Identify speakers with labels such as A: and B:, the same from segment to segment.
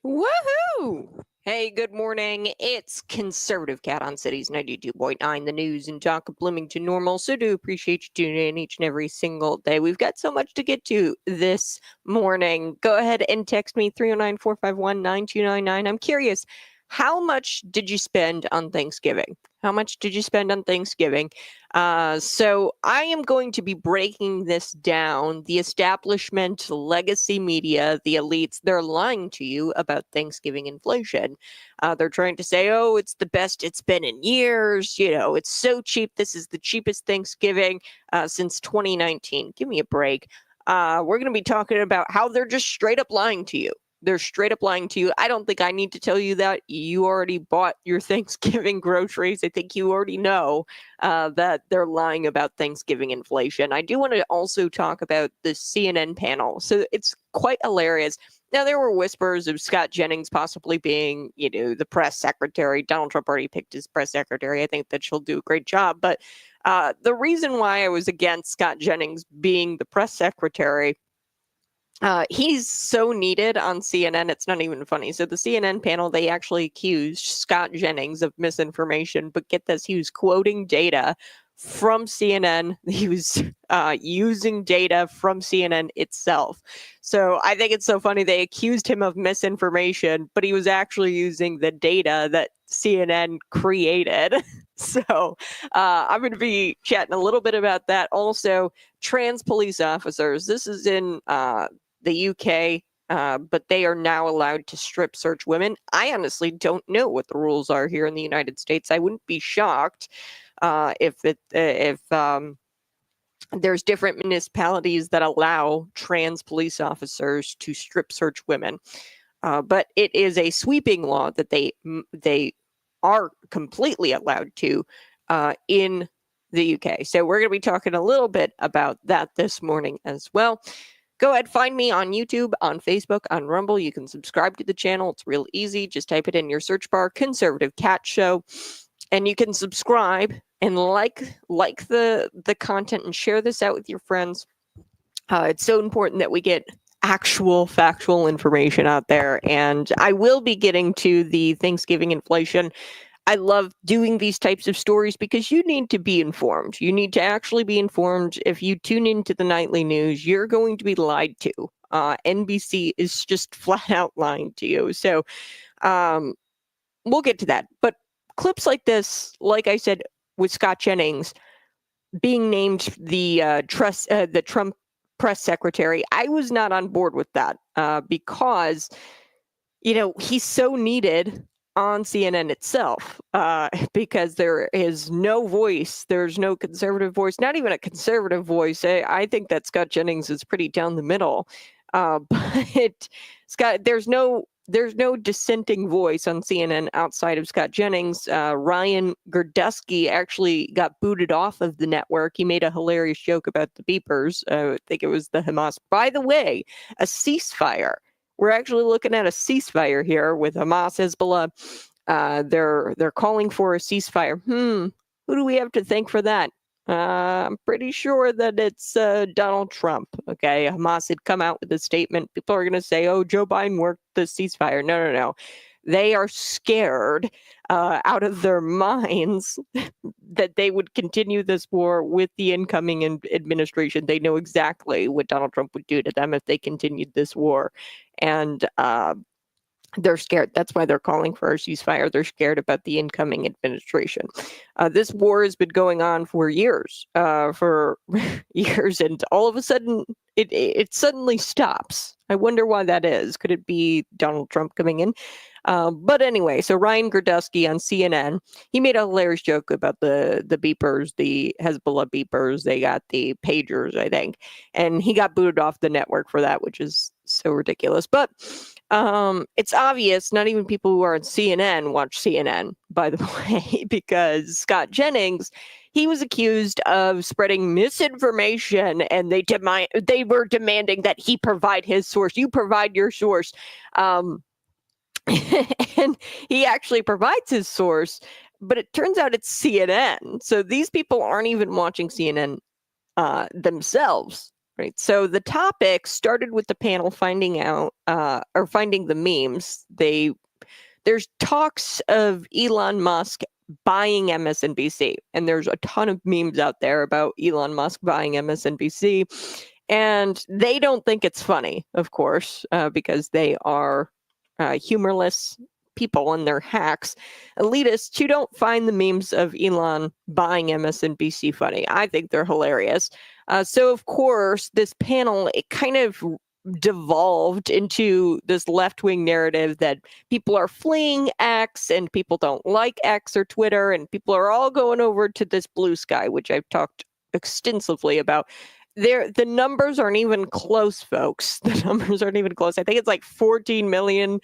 A: Woohoo! Hey, good morning. It's Conservative Cat on Cities 92.9, the news and talk of Bloomington Normal. So do appreciate you tuning in each and every single day. We've got so much to get to this morning. Go ahead and text me 309-451-9299. I'm curious, how much did you spend on Thanksgiving? How much did you spend on Thanksgiving? So I am going to be breaking this down. The establishment, legacy media, the elites, they're lying to you about Thanksgiving inflation. They're trying to say, oh, it's the best it's been in years. It's so cheap. This is the cheapest Thanksgiving since 2019. Give me a break. We're going to be talking about how they're just straight up lying to you. They're straight up lying to you. I don't think I need to tell you that. You already bought your Thanksgiving groceries. I think you already know that they're lying about Thanksgiving inflation. I do want to also talk about the CNN panel. So it's quite hilarious. Now, there were whispers of Scott Jennings possibly being, the press secretary. Donald Trump already picked his press secretary. I think that she'll do a great job. But the reason why I was against Scott Jennings being the press secretary, he's so needed on CNN, it's not even funny. So the CNN panel, they actually accused Scott Jennings of misinformation, but get this, he was quoting data from CNN. He was using data from CNN itself. So I think it's so funny. They accused him of misinformation, but he was actually using the data that CNN created. So I'm going to be chatting a little bit about that. Also, trans police officers. This is in the UK, but they are now allowed to strip search women. I honestly don't know what the rules are here in the United States. I wouldn't be shocked if there's different municipalities that allow trans police officers to strip search women. But it is a sweeping law that they are completely allowed to in the UK. So we're going to be talking a little bit about that this morning as well. Go ahead, find me on YouTube, on Facebook, on Rumble. You can subscribe to the channel. It's real easy. Just type it in your search bar, Conservative Cat Show, and you can subscribe and like the content and share this out with your friends. It's so important that we get actual factual information out there, and I will be getting to the Thanksgiving inflation. I love doing these types of stories because you need to be informed. You need to actually be informed. If you tune into the nightly news, you're going to be lied to. NBC is just flat out lying to you. So we'll get to that. But clips like this, like I said, with Scott Jennings being named the Trump press secretary, I was not on board with that because, he's so needed on CNN itself because there is no voice. There's no conservative voice, not even a conservative voice. I think that Scott Jennings is pretty down the middle. But Scott, there's no dissenting voice on CNN outside of Scott Jennings. Ryan Gerdusky actually got booted off of the network. He made a hilarious joke about the beepers. I think it was the Hamas. By the way, a ceasefire. We're actually looking at a ceasefire here with Hamas, Hezbollah. They're calling for a ceasefire. Who do we have to thank for that? I'm pretty sure that it's Donald Trump. Okay, Hamas had come out with a statement. People are going to say, "Oh, Joe Biden worked the ceasefire." No. They are scared out of their minds that they would continue this war with the incoming administration. They know exactly what Donald Trump would do to them if they continued this war, and they're scared. That's why they're calling for a ceasefire. They're scared about the incoming administration. This war has been going on for years, and all of a sudden, it suddenly stops. I wonder why that is. Could it be Donald Trump coming in? But anyway, so Ryan Gerdusky on CNN, he made a hilarious joke about the beepers, the Hezbollah beepers. They got the pagers, I think, and he got booted off the network for that, which is so ridiculous. But it's obvious not even people who are on CNN watch CNN, by the way, because Scott Jennings, he was accused of spreading misinformation, and they were demanding that he provide his source. You provide your source. And he actually provides his source, but it turns out it's CNN. So these people aren't even watching CNN themselves. Right. So the topic started with the panel finding out or finding the memes. There's talks of Elon Musk buying MSNBC, and there's a ton of memes out there about Elon Musk buying MSNBC, and they don't think it's funny, of course, because they are humorless people and they're hacks, elitists who don't find the memes of Elon buying MSNBC funny. I think they're hilarious. So, of course, this panel, it kind of devolved into this left-wing narrative that people are fleeing X and people don't like X or Twitter, and people are all going over to this blue sky, which I've talked extensively about. The numbers aren't even close, folks. The numbers aren't even close. I think it's like 14 million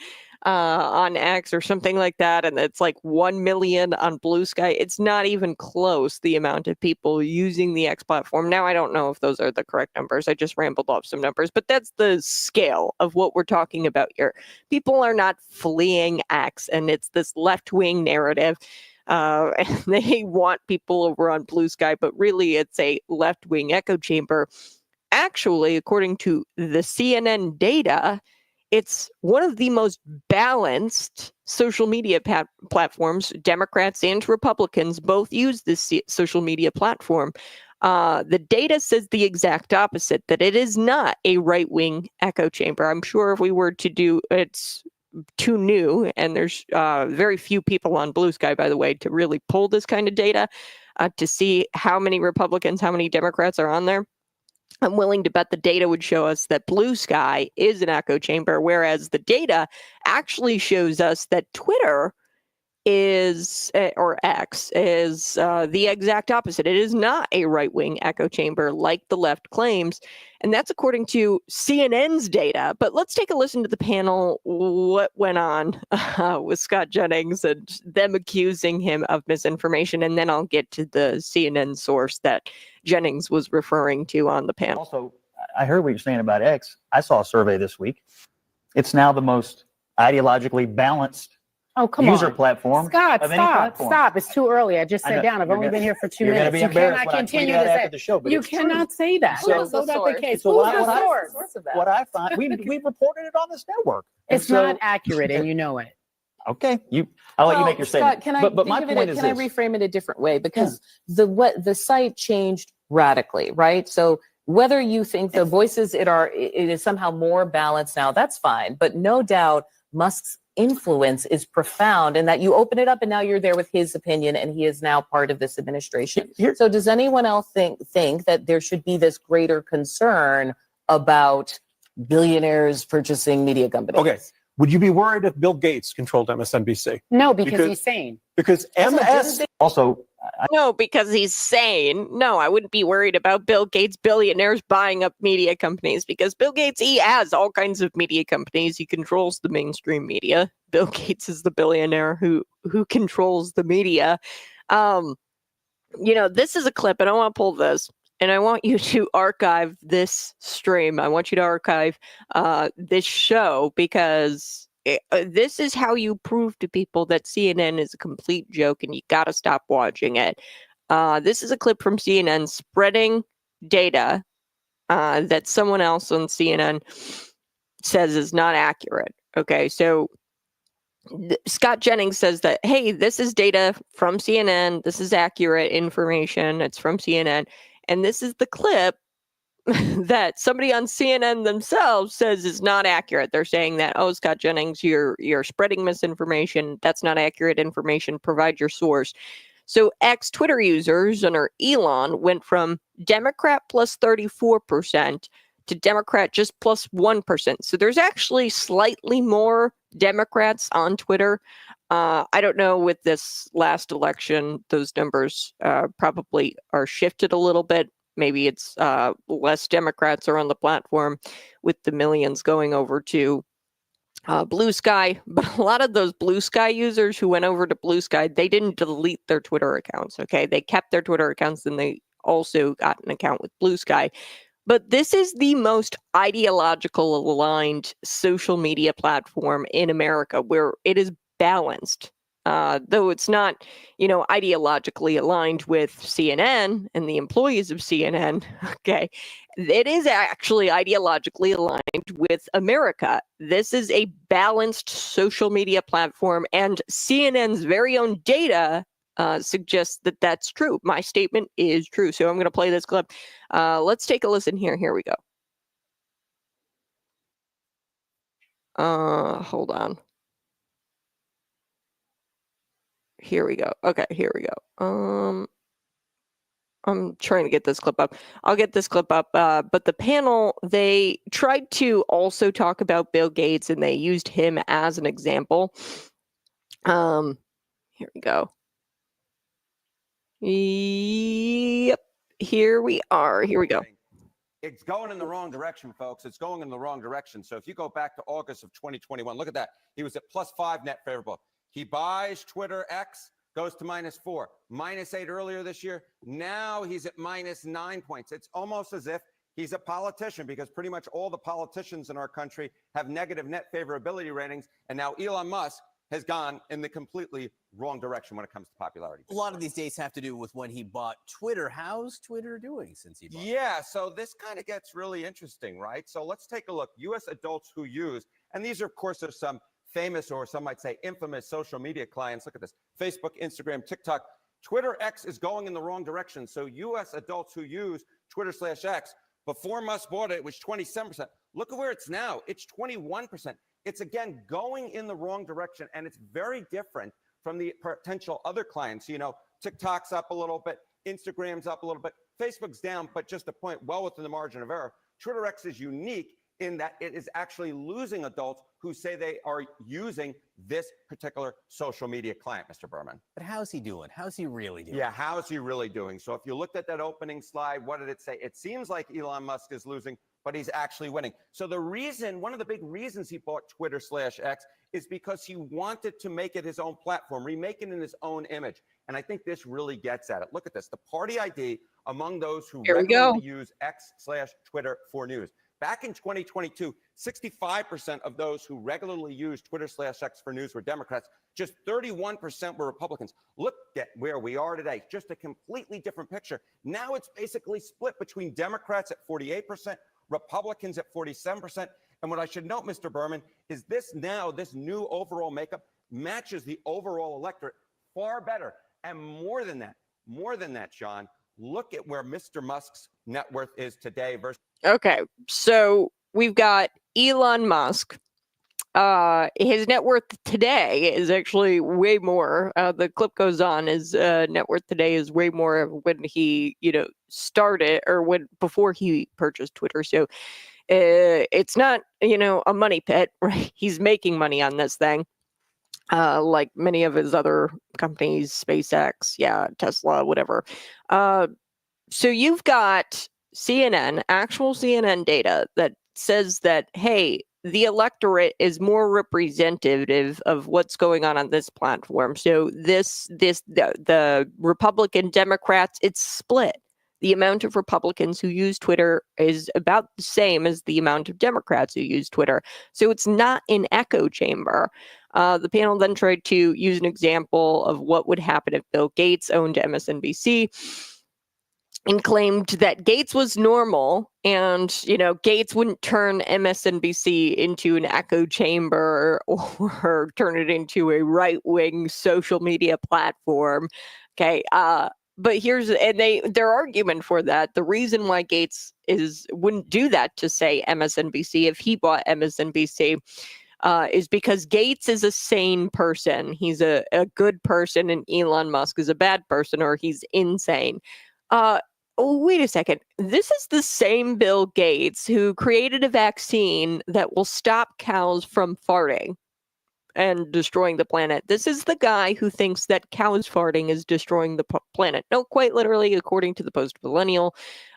A: on X or something like that, and it's like 1 million on Blue Sky. It's not even close, the amount of people using the X platform. Now, I don't know if those are the correct numbers. I just rambled off some numbers, but that's the scale of what we're talking about here. People are not fleeing X, and it's this left-wing narrative. And they want people over on Blue Sky, but really it's a left-wing echo chamber. Actually, according to the CNN data, it's one of the most balanced social media platforms. Democrats and Republicans both use this social media platform. The data says the exact opposite, that it is not a right-wing echo chamber. I'm sure if we were to do it's too new, and there's very few people on Blue Sky, by the way, to really pull this kind of data to see how many Republicans, how many Democrats are on there. I'm willing to bet the data would show us that Blue Sky is an echo chamber, whereas the data actually shows us that Twitter is, or X, is the exact opposite. It is not a right-wing echo chamber like the left claims, and that's according to CNN's data. But let's take a listen to the panel, what went on with Scott Jennings and them accusing him of misinformation, and then I'll get to the CNN source that Jennings was referring to on the panel.
B: Also, I heard what you're saying about X. I saw a survey this week. It's now the most ideologically balanced user platform.
C: Scott, stop. It's too early. I just sat down. I've only been here for 2 minutes. You cannot continue to say
B: the show,
C: you cannot say that.
B: So,
C: That's not the case.
B: So
C: Who's the source?
B: What I find, we reported it on this network.
C: It's not accurate, and you know it.
B: Okay, I'll let you make your statement.
D: Scott,
B: but my point is
D: can I reframe it a different way? Because the site changed radically, right? So whether you think the voices it is somehow more balanced now, that's fine. But no doubt Musk's influence is profound, and that you open it up and now you're there with his opinion, and he is now part of this administration. So does anyone else think that there should be this greater concern about billionaires purchasing media companies?
E: Okay. Would you be worried if Bill Gates controlled MSNBC?
C: No, because he's sane.
E: Because
A: No, because he's sane. No, I wouldn't be worried about Bill Gates, billionaires buying up media companies, because Bill Gates, he has all kinds of media companies. He controls the mainstream media. Bill Gates is the billionaire who controls the media. This is a clip, and I want to pull this, and I want you to archive this stream. I want you to archive this show, because this is how you prove to people that CNN is a complete joke, and you got to stop watching it. This is a clip from CNN spreading data that someone else on CNN says is not accurate. Okay, so Scott Jennings says that, hey, this is data from CNN. This is accurate information. It's from CNN. And this is the clip that somebody on CNN themselves says is not accurate. They're saying that, oh, Scott Jennings, you're spreading misinformation. That's not accurate information. Provide your source. So ex-Twitter users under Elon went from Democrat plus 34% to Democrat just plus 1%. So there's actually slightly more Democrats on Twitter. I don't know, with this last election, those numbers probably are shifted a little bit. Maybe it's less Democrats are on the platform, with the millions going over to Blue Sky. But a lot of those Blue Sky users who went over to Blue Sky, they didn't delete their Twitter accounts. Okay, they kept their Twitter accounts, and they also got an account with Blue Sky. But this is the most ideological aligned social media platform in America, where it is balanced. though it's not, ideologically aligned with CNN and the employees of CNN. Okay, it is actually ideologically aligned with America. This is a balanced social media platform, and CNN's very own data suggests that that's true. My statement is true. So I'm going to play this clip. Let's take a listen here. Here we go. Hold on. Here we go. Okay, here we go. I'm trying to get this clip up. I'll get this clip up. But the panel, they tried to also talk about Bill Gates, and they used him as an example. Here we go. Yep. Here we are. Here we go.
F: It's going in the wrong direction, folks. It's going in the wrong direction. So if you go back to August of 2021, look at that. He was at +5 net favorable. He buys Twitter X, goes to -4, -8 earlier this year. Now he's at -9 points. It's almost as if he's a politician, because pretty much all the politicians in our country have negative net favorability ratings. And now Elon Musk has gone in the completely wrong direction when it comes to popularity.
G: A lot of these dates have to do with when he bought Twitter. How's Twitter doing since he bought it?
F: Yeah, so this kind of gets really interesting, right? So let's take a look. U.S. adults who use, and these are, of course, there's some famous, or some might say infamous, social media clients. Look at this: Facebook, Instagram, TikTok. Twitter X is going in the wrong direction. So U.S. adults who use Twitter/X, before Musk bought it, it was 27%. Look at where it's now. It's 21%. It's, again, going in the wrong direction, and it's very different from the potential other clients. TikTok's up a little bit, Instagram's up a little bit, Facebook's down, but just a point well within the margin of error. Twitter X is unique in that it is actually losing adults who say they are using this particular social media client, Mr. Berman.
G: But how's he doing? How's he really doing?
F: Yeah, how's he really doing? So if you looked at that opening slide, what did it say? It seems like Elon Musk is losing, but he's actually winning. So one of the big reasons he bought Twitter/X is because he wanted to make it his own platform, remake it in his own image. And I think this really gets at it. Look at this: the party ID among those who regularly use X/Twitter for news. Back in 2022, 65% of those who regularly use Twitter/X for news were Democrats. Just 31% were Republicans. Look at where we are today. Just a completely different picture. Now it's basically split between Democrats at 48%, Republicans at 47%. And what I should note, Mr. Berman, is this new overall makeup matches the overall electorate far better. And more than that, John, look at where Mr. Musk's net worth is today versus.
A: Okay, so we've got Elon Musk. His net worth today is actually way more. The clip goes on. His net worth today is way more of when he, started, or before he purchased Twitter. So it's not, a money pit, right? He's making money on this thing, like many of his other companies, SpaceX, Tesla, whatever. So you've got actual CNN data that says that, hey, the electorate is more representative of what's going on this platform. So the Republican Democrats, it's split. The amount of Republicans who use Twitter is about the same as the amount of Democrats who use Twitter. So it's not an echo chamber. The panel then tried to use an example of what would happen if Bill Gates owned MSNBC, and claimed that Gates was normal, and Gates wouldn't turn MSNBC into an echo chamber or turn it into a right-wing social media platform. Okay, but their argument for that, the reason why Gates wouldn't do that to, say, MSNBC if he bought MSNBC, is because Gates is a sane person. He's a good person, and Elon Musk is a bad person, or he's insane. Wait a second. This is the same Bill Gates who created a vaccine that will stop cows from farting and destroying the planet. This is the guy who thinks that cows farting is destroying the planet. No, quite literally, according to the Post-Millennial,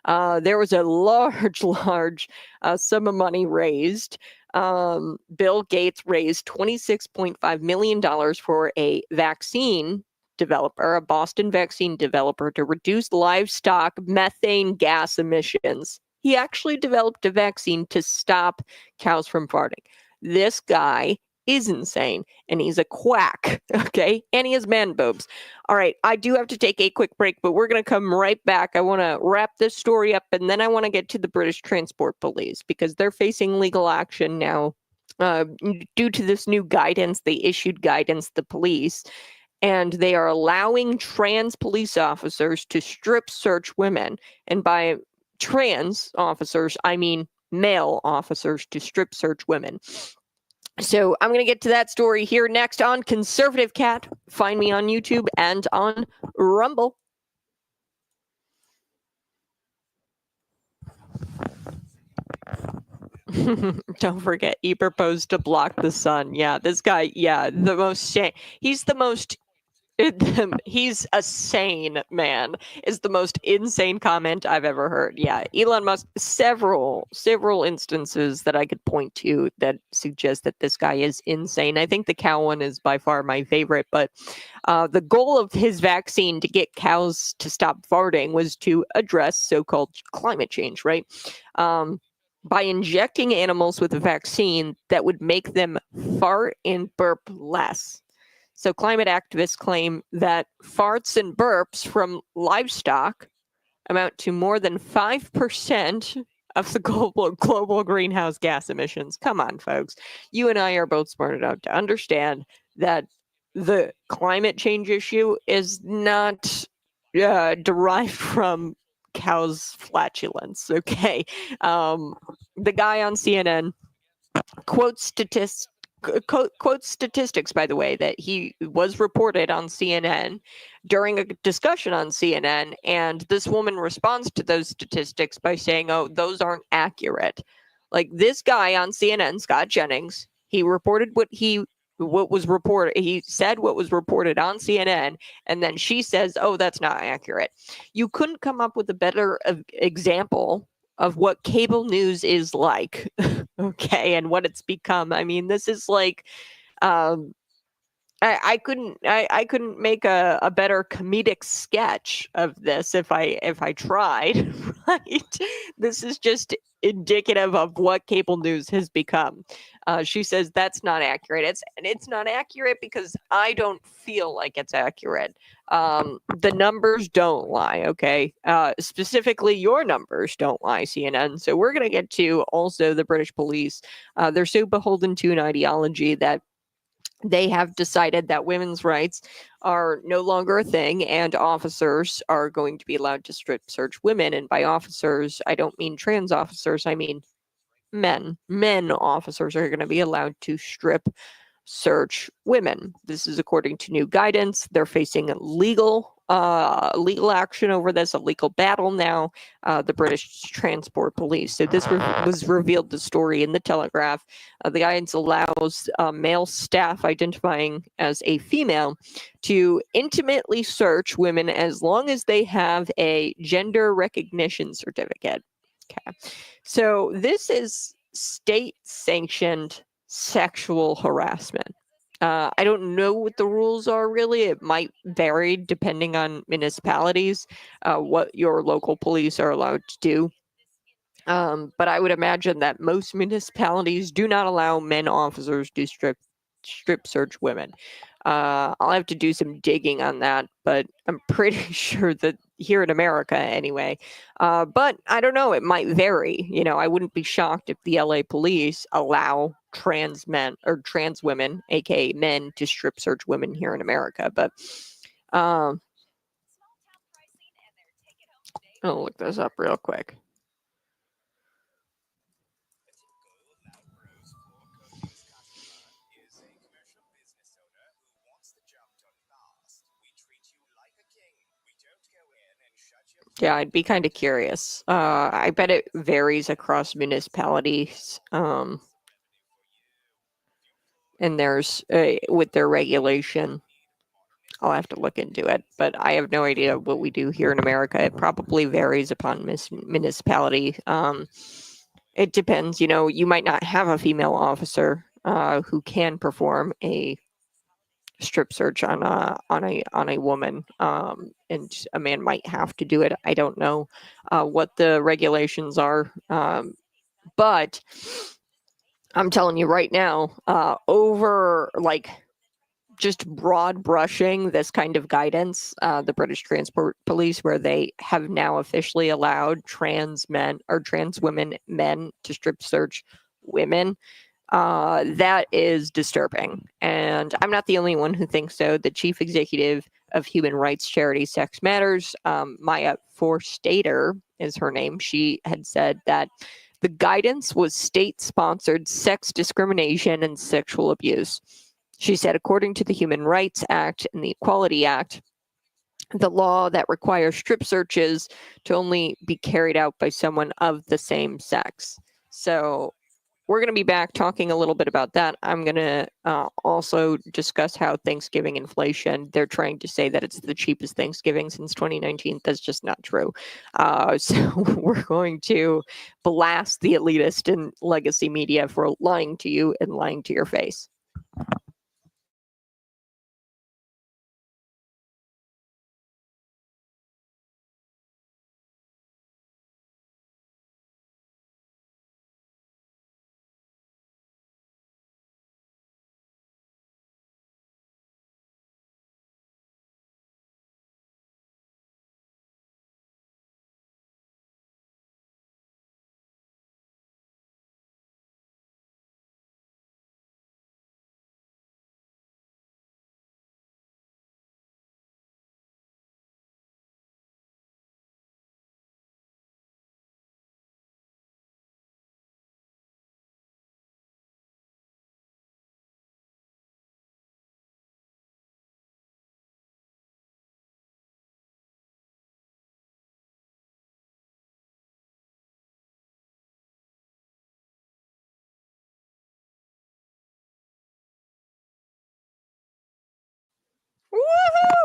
A: there was a large sum of money raised. Bill Gates raised $26.5 million for a vaccine developer, a Boston vaccine developer, to reduce livestock methane gas emissions. He actually developed a vaccine to stop cows from farting. This guy is insane, and he's a quack, okay? And he has man boobs. All right, I do have to take a quick break, but we're going to come right back. I want to wrap this story up, and then I want to get to the British Transport Police, because they're facing legal action now due to this new guidance. They issued guidance, the police, and they are allowing trans police officers to strip search women. And by trans officers, I mean male officers to strip search women. So I'm going to get to that story here next on Conservative Cat. Find me on YouTube and on Rumble. Don't forget, he proposed to block the sun. Yeah, this guy, the most he's the most he's a sane man is the most insane comment I've ever heard. Yeah, Elon Musk, several instances that I could point to that suggest that this guy is insane. I think the cow one is by far my favorite, but the goal of his vaccine to get cows to stop farting was to address so-called climate change, right? By injecting animals with a vaccine that would make them fart and burp less. So climate activists claim that farts and burps from livestock amount to more than 5% of the global greenhouse gas emissions. Come on, folks. You and I are both smart enough to understand that the climate change issue is not derived from cows' flatulence, okay? The guy on CNN quotes statistics, by the way, that he was reported on CNN during a discussion on CNN, and this woman responds to those statistics by saying, oh, those aren't accurate. Like, this guy on CNN, Scott Jennings, he reported what was reported. He said what was reported on CNN, and then she says, oh, that's not accurate. You couldn't come up with a better example of what cable news is like, okay, and what it's become. I mean, this is like, I couldn't make a better comedic sketch of this if I tried, right? This is just indicative of what cable news has become. She says that's not accurate. It's not accurate because I don't feel like it's accurate. The numbers don't lie, okay? Specifically, your numbers don't lie, CNN. So we're going to get to also the British police. They're so beholden to an ideology that they have decided that women's rights are no longer a thing, and officers are going to be allowed to strip search women. And by officers, I don't mean trans officers, I mean men. Men officers are going to be allowed to strip search women. This is according to new guidance. They're facing legal action over this, a legal battle now, the British Transport Police. So this was revealed, the story in the Telegraph. The guidance allows male staff identifying as a female to intimately search women as long as they have a gender recognition certificate. Okay. So this is state-sanctioned sexual harassment. I don't know what the rules are really. It might vary depending on municipalities, what your local police are allowed to do. But I would imagine that most municipalities do not allow men officers to strip search women. I'll have to do some digging on that, but I'm pretty sure that here in America anyway. But I don't know, it might vary. You know, I wouldn't be shocked if the LA police allow trans men or trans women, aka men, to strip search women here in America. But I'll look this up real quick. Yeah, I'd be kind of curious. I bet it varies across municipalities. And there's with their regulation. I'll have to look into it, but I have no idea what we do here in America. It probably varies upon municipality. It depends. You know, you might not have a female officer who can perform a strip search on a woman, and a man might have to do it. I don't know what the regulations are, but I'm telling you right now, over like just broad brushing this kind of guidance, the British Transport Police, where they have now officially allowed trans men or trans men to strip search women, that is disturbing. And I'm not the only one who thinks so. The chief executive of human rights charity Sex Matters, Maya Forstater is her name. She had said that the guidance was state-sponsored sex discrimination and sexual abuse. She said, according to the Human Rights Act and the Equality Act, the law that requires strip searches to only be carried out by someone of the same sex. So we're going to be back talking a little bit about that. I'm going to also discuss how Thanksgiving inflation, they're trying to say that it's the cheapest Thanksgiving since 2019. That's just not true. So we're going to blast the elitist and legacy media for lying to you and lying to your face.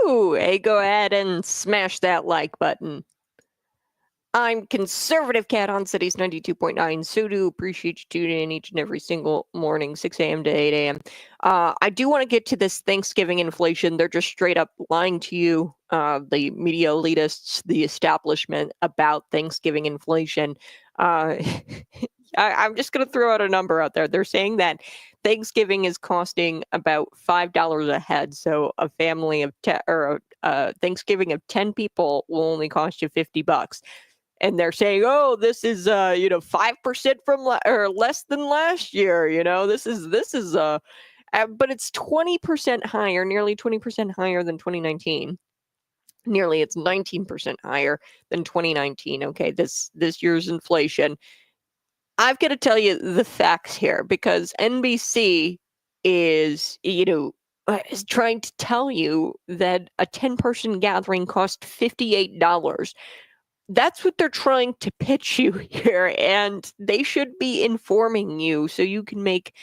A: Woohoo! Hey, go ahead and smash that like button. I'm Conservative Cat on Cities 92.9. So do appreciate you tuning in each and every single morning, 6 a.m. to 8 a.m. I do want to get to this Thanksgiving inflation. They're just straight up lying to you, the media elitists, the establishment, about Thanksgiving inflation. I'm just going to throw out a number out there. They're saying that Thanksgiving is costing about $5 a head. So a family of 10 or a Thanksgiving of 10 people will only cost you $50. And they're saying, "Oh, this is 5% from or less than last year. This is but it's 20% higher, nearly 20% higher than 2019. Nearly, it's 19% higher than 2019. Okay, this year's inflation. I've got to tell you the facts here because NBC is is trying to tell you that a 10-person gathering cost $58. That's what they're trying to pitch you here, and they should be informing you so you can make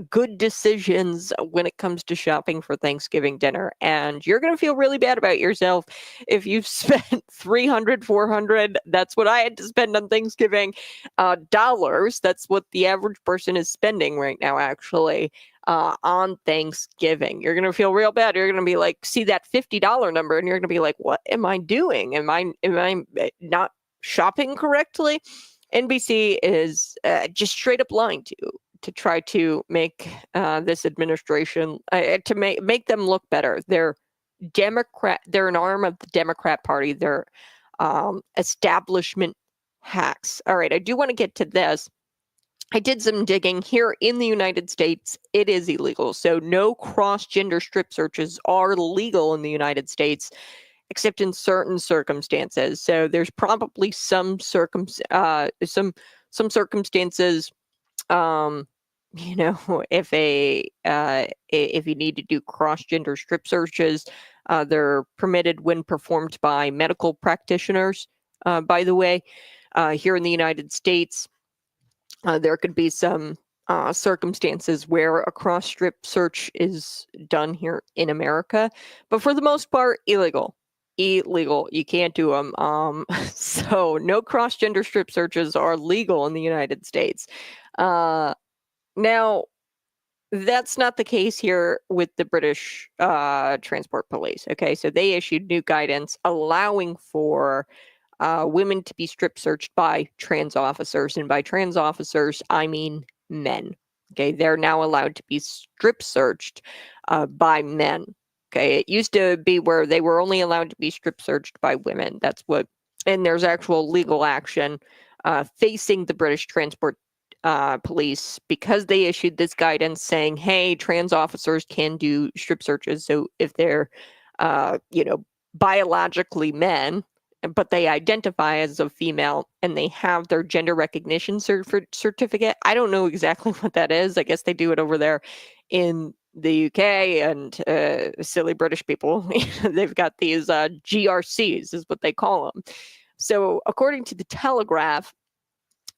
A: good decisions when it comes to shopping for Thanksgiving dinner. And you're going to feel really bad about yourself if you've spent $300, $400. That's what I had to spend on Thanksgiving. Dollars. That's what the average person is spending right now, actually. On Thanksgiving. You're going to feel real bad. You're going to be like, see that $50 number, and you're going to be like, what am I doing? Am I not shopping correctly? NBC is just straight up lying to try to make this administration, to make them look better. They're Democrat. They're an arm of the Democrat Party. They're establishment hacks. All right, I do want to get to this. I did some digging here in the United States. It is illegal. So no cross-gender strip searches are legal in the United States, except in certain circumstances. So there's probably some circumstances, if you need to do cross-gender strip searches, they're permitted when performed by medical practitioners. By the way, here in the United States, there could be some circumstances where a cross strip search is done here in America, but for the most part, illegal. You can't do them. So no cross gender strip searches are legal in the United States. Now, that's not the case here with the British Transport Police. Okay, so they issued new guidance allowing for women to be strip searched by trans officers. And by trans officers, I mean men. Okay, they're now allowed to be strip searched by men. Okay, it used to be where they were only allowed to be strip searched by women. That's what, and there's actual legal action facing the British Transport Police because they issued this guidance saying, hey, trans officers can do strip searches. So if they're, biologically men, but they identify as a female and they have their gender recognition certificate. I don't know exactly what that is. I guess they do it over there in the UK, and silly British people, they've got these GRCs is what they call them. So according to the Telegraph,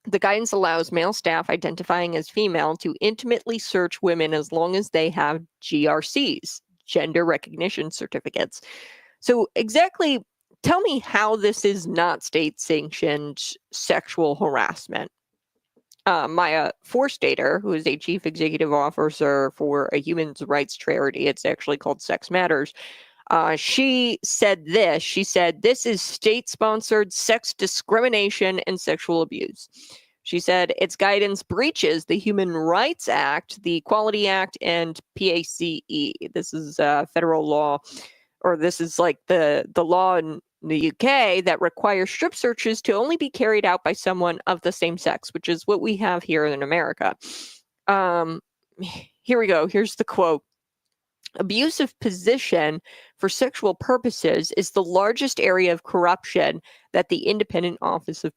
A: the guidance allows male staff identifying as female to intimately search women as long as they have GRCs, gender recognition certificates. So exactly, tell me how this is not state-sanctioned sexual harassment. Maya Forstater, who is a chief executive officer for a human rights charity, it's actually called Sex Matters, she said this. She said, this is state-sponsored sex discrimination and sexual abuse. She said its guidance breaches the Human Rights Act, the Equality Act, and PACE. This is federal law, or this is like the law in the UK that requires strip searches to only be carried out by someone of the same sex, which is what we have here in America. Here we go. Here's the quote. Abusive position for sexual purposes is the largest area of corruption that the Independent Office of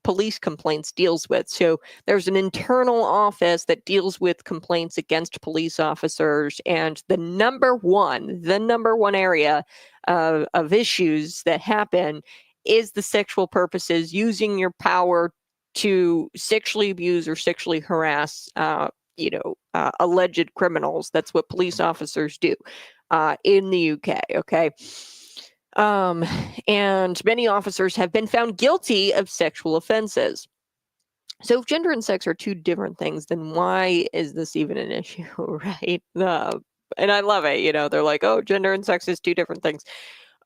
A: Police Complaints deals with. So there's an internal office that deals with complaints against police officers, and the number one area of issues that happen is the sexual purposes, using your power to sexually abuse or sexually harass alleged criminals. That's what police officers do in the UK. Okay. And many officers have been found guilty of sexual offenses. So if gender and sex are two different things, then why is this even an issue, right? And I love it. They're like, oh, gender and sex is two different things.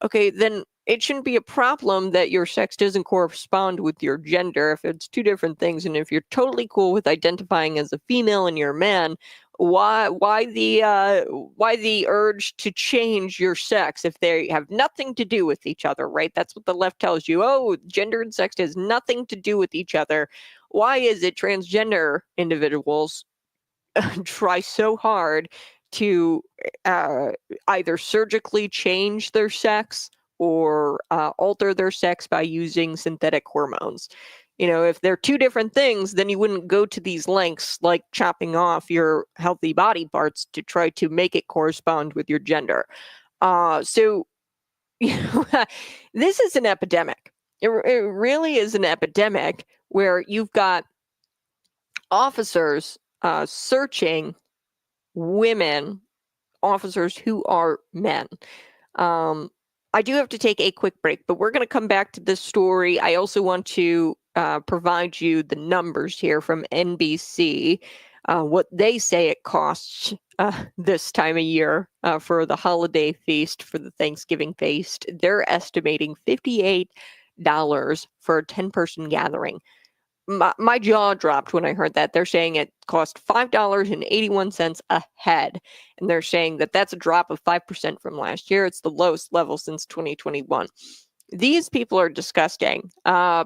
A: Okay, then it shouldn't be a problem that your sex doesn't correspond with your gender if it's two different things. And if you're totally cool with identifying as a female and you're a man, why the urge to change your sex if they have nothing to do with each other, right? That's what the left tells you. Oh, gender and sex has nothing to do with each other. Why is it transgender individuals try so hard to either surgically change their sex or alter their sex by using synthetic hormones? If they're two different things, then you wouldn't go to these lengths like chopping off your healthy body parts to try to make it correspond with your gender. So this is an epidemic. It really is an epidemic where you've got officers searching women, officers who are men. I do have to take a quick break, but we're going to come back to this story. I also want to provide you the numbers here from NBC, what they say it costs this time of year for the holiday feast, for the Thanksgiving feast. They're estimating $58 for a 10-person gathering. My jaw dropped when I heard that. They're saying it cost $5.81 a head. And they're saying that that's a drop of 5% from last year. It's the lowest level since 2021. These people are disgusting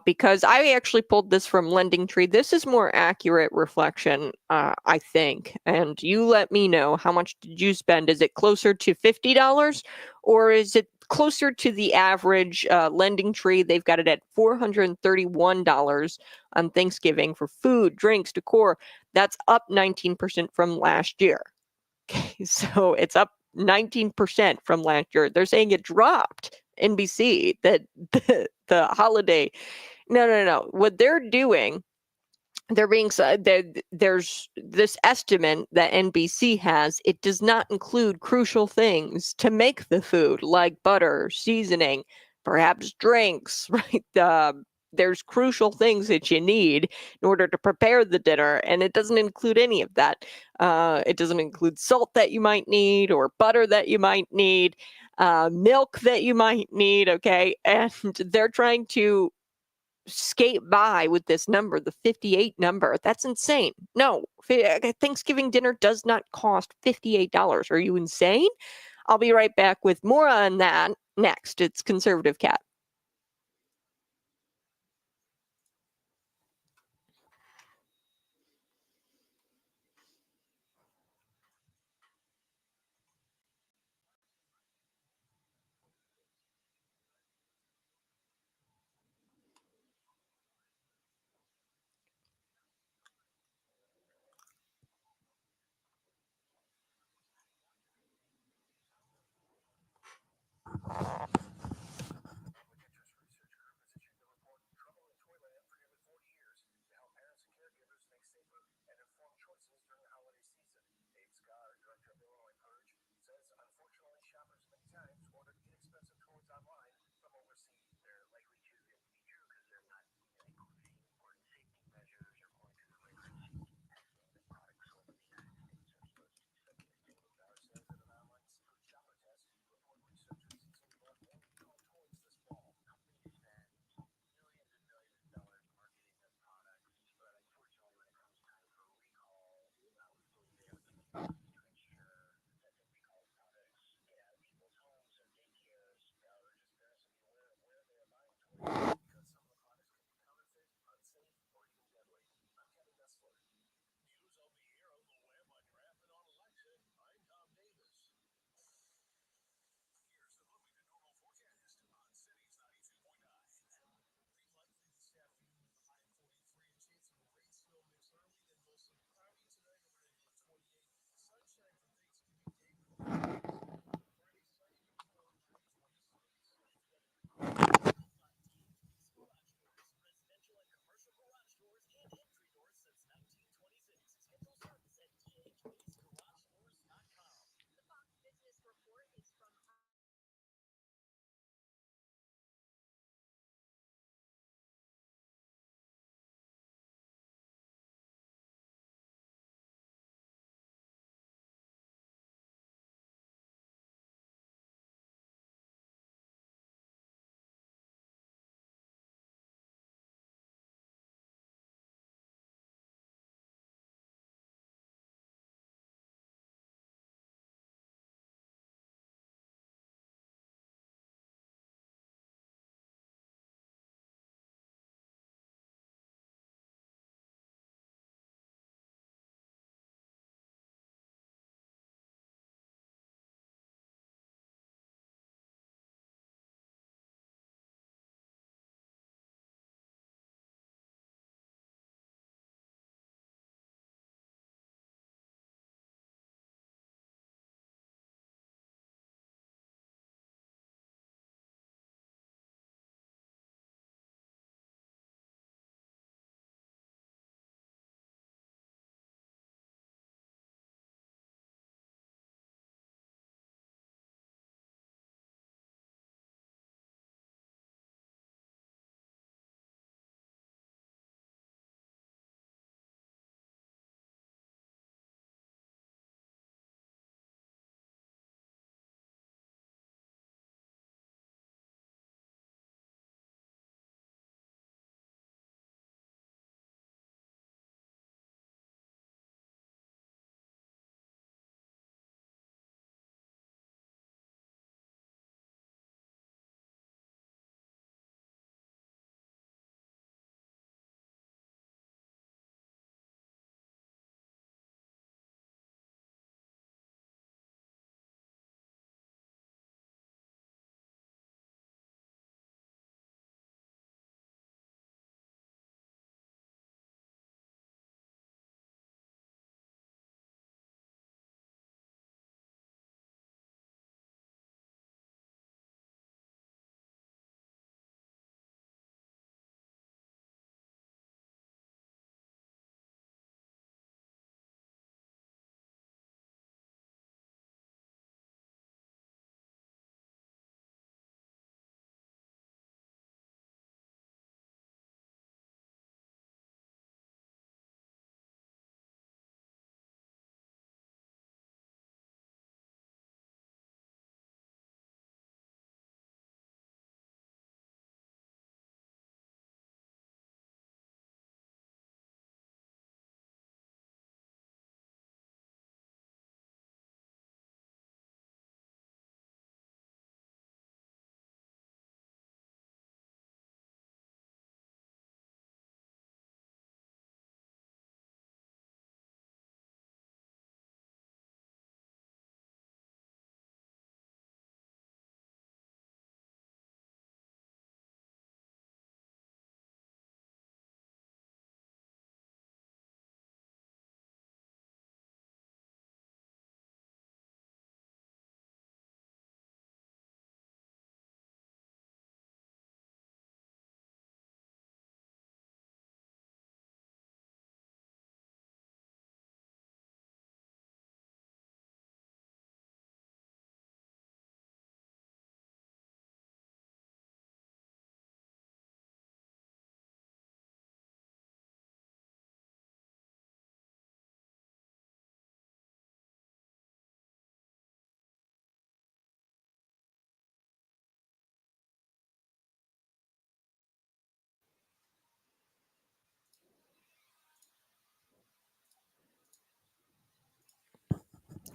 A: because I actually pulled this from Lending Tree. This is more accurate reflection, I think. And you let me know, how much did you spend? Is it closer to $50 or is it closer to the average? Lending Tree, they've got it at $431 on Thanksgiving for food, drinks, decor. That's up 19% from last year. Okay, so it's up 19% from last year. They're saying it dropped. NBC, that the holiday. No. What they're doing, they're being there's this estimate that NBC has. It does not include crucial things to make the food, like butter, seasoning, perhaps drinks, right? There's crucial things that you need in order to prepare the dinner, and it doesn't include any of that. It doesn't include salt that you might need, or butter that you might need, milk that you might need, okay? And they're trying to skate by with this number, the 58 number. That's insane. No, Thanksgiving dinner does not cost $58. Are you insane? I'll be right back with more on that next. It's Conservative Cat.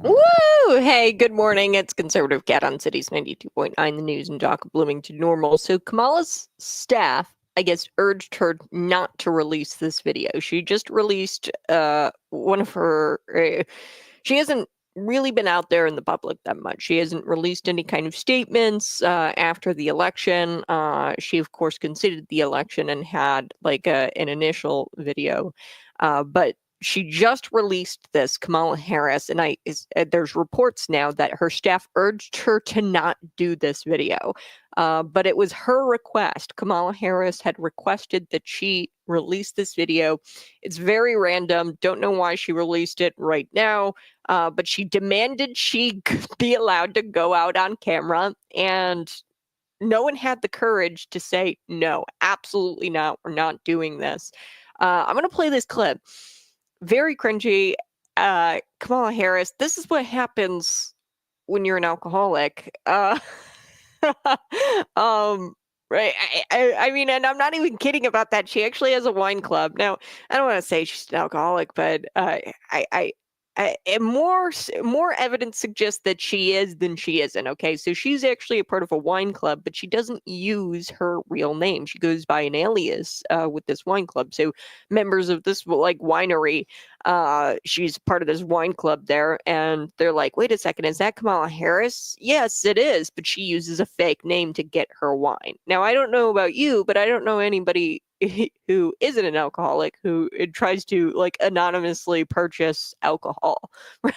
A: Woo! Hey, good morning. It's Conservative Cat on Cities 92.9, the news and talk of Bloomington Normal. So Kamala's staff, I guess, urged her not to release this video. She just released one of her... she hasn't really been out there in the public that much. She hasn't released any kind of statements after the election. She, of course, conceded the election and had like an initial video. But she just released this, Kamala Harris, and there's reports now that her staff urged her to not do this video. But it was her request. Kamala Harris had requested that she release this video. It's very random. Don't know why she released it right now, but she demanded she be allowed to go out on camera, and no one had the courage to say, no, absolutely not. We're not doing this. I'm going to play this clip. Very cringy. Kamala Harris, this is what happens when you're an alcoholic. Right. I mean, and I'm not even kidding about that. She actually has a wine club. Now, I don't want to say she's an alcoholic, but more evidence suggests that she is than she isn't. Okay, so she's actually a part of a wine club, but she doesn't use her real name. She goes by an alias with this wine club. So members of this like winery, she's part of this wine club there, and they're like, "Wait a second, is that Kamala Harris?" Yes, it is, but she uses a fake name to get her wine. Now, I don't know about you, but I don't know anybody who isn't an alcoholic who tries to like anonymously purchase alcohol, right?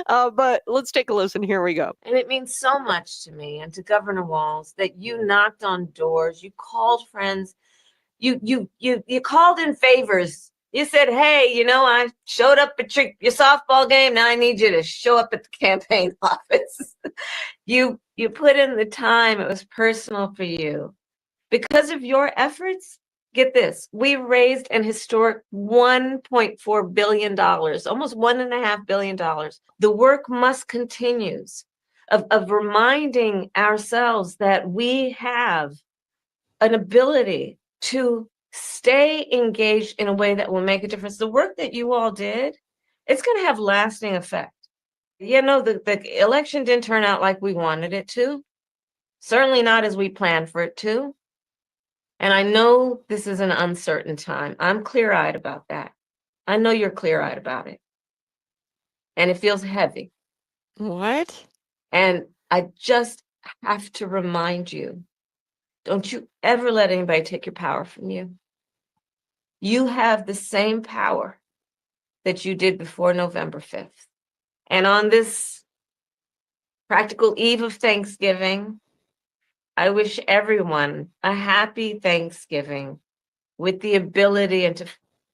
A: But let's take a listen. Here we go.
H: And it means so much to me and to Governor Walz that you knocked on doors, you called friends, you called in favors. You said, "Hey, I showed up at your softball game. Now I need you to show up at the campaign office." You put in the time. It was personal for you. Because of your efforts, get this, we raised an historic $1.4 billion, almost $1.5 billion. The work must continue of reminding ourselves that we have an ability to stay engaged in a way that will make a difference. The work that you all did, it's going to have lasting effect. The election didn't turn out like we wanted it to, certainly not as we planned for it to. And I know this is an uncertain time. I'm clear-eyed about that. I know you're clear-eyed about it. And it feels heavy.
A: What?
H: And I just have to remind you, don't you ever let anybody take your power from you. You have the same power that you did before November 5th. And on this practical eve of Thanksgiving, I wish everyone a happy Thanksgiving with the ability and to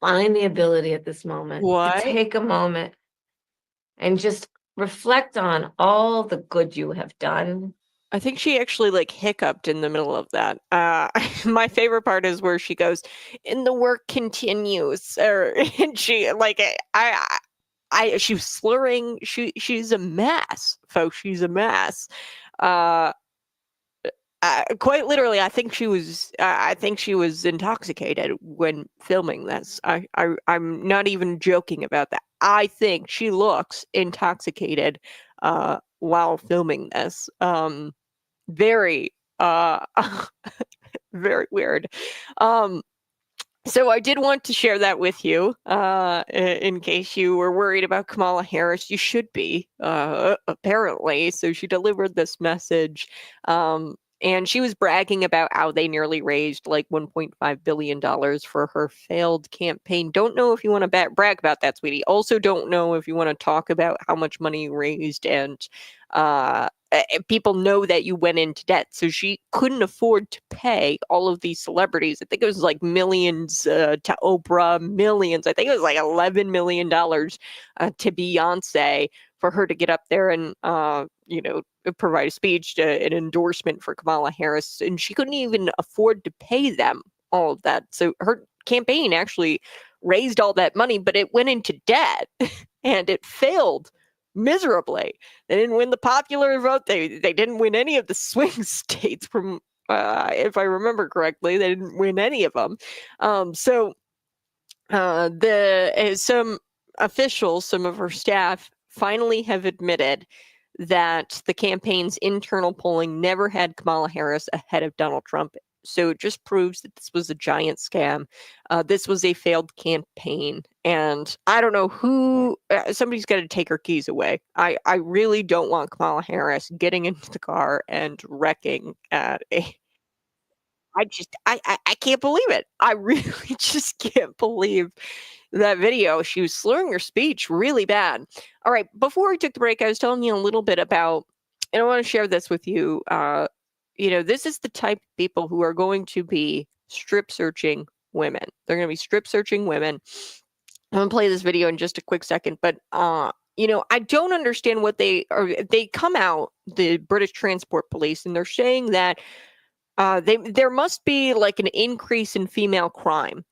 H: find the ability at this moment
A: What?
H: to take a moment and just reflect on all the good you have done.
A: I think she actually like hiccuped in the middle of that. My favorite part is where she goes, "And the work continues," and she like she was slurring. She's a mess, folks. She's a mess. Quite literally, I think she was. I think she was intoxicated when filming this. I'm not even joking about that. I think she looks intoxicated while filming this. Very very weird. So I did want to share that with you, in case you were worried about Kamala Harris. You should be, apparently. So she delivered this message, and she was bragging about how they nearly raised like $1.5 billion for her failed campaign. Don't know if you want to brag about that, sweetie. Also don't know if you want to talk about how much money you raised, and people know that you went into debt. So she couldn't afford to pay all of these celebrities. I think it was like millions to Oprah, millions. I think it was like $11 million to Beyonce for her to get up there and, provide a speech, an endorsement for Kamala Harris. And she couldn't even afford to pay them all of that. So her campaign actually raised all that money, but it went into debt and it failed miserably. They didn't win the popular vote. They didn't win any of the swing states from, if I remember correctly, they didn't win any of them. Some officials, some of her staff finally have admitted that the campaign's internal polling never had Kamala Harris ahead of Donald Trump. So it just proves that this was a giant scam. This was a failed campaign. And I don't know who, somebody's got to take her keys away. I really don't want Kamala Harris getting into the car and wrecking at a. I can't believe it. I really just can't believe that video. She was slurring her speech really bad. All right, before we took the break, I was telling you a little bit about, and I want to share this with you. This is the type of people who are going to be strip searching women. They're going to be strip searching women. I'm going to play this video in just a quick second, but I don't understand what they come out, the British Transport Police, and they're saying that there must be like an increase in female crime.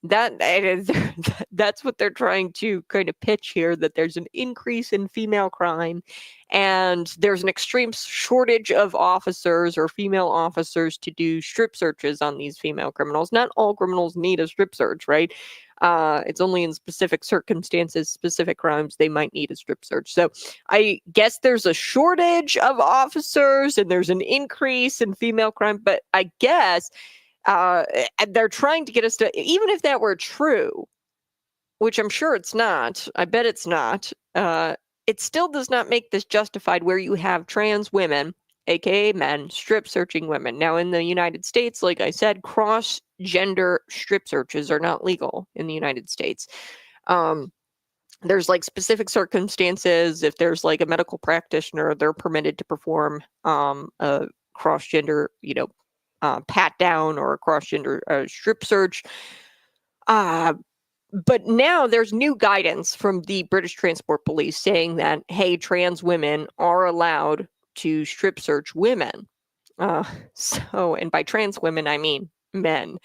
A: That's what they're trying to kind of pitch here, that there's an increase in female crime and there's an extreme shortage of officers or female officers to do strip searches on these female criminals. Not all criminals need a strip search, right? It's only in specific circumstances, specific crimes, they might need a strip search. So I guess there's a shortage of officers and there's an increase in female crime, but I guess they're trying to get us to, even if that were true, which I'm sure it's not, I bet it's not, it still does not make this justified where you have trans women, aka men, strip searching women. Now in the United States, like I said, cross-gender strip searches are not legal in the United States. There's like specific circumstances. If there's like a medical practitioner, they're permitted to perform a cross-gender, pat down or a cross-gender strip search. But now there's new guidance from the British Transport Police saying that, hey, trans women are allowed to strip search women. And by trans women, I mean men.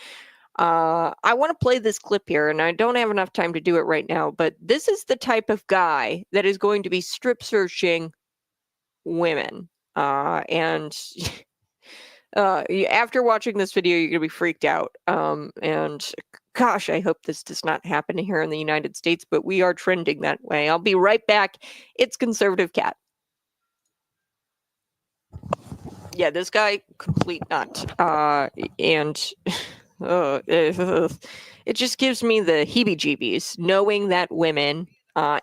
A: I want to play this clip here, and I don't have enough time to do it right now, but this is the type of guy that is going to be strip searching women. After watching this video, you're going to be freaked out. And gosh, I hope this does not happen here in the United States, but we are trending that way. I'll be right back. It's Conservative Cat. Yeah, this guy, complete nut. And it just gives me the heebie-jeebies knowing that women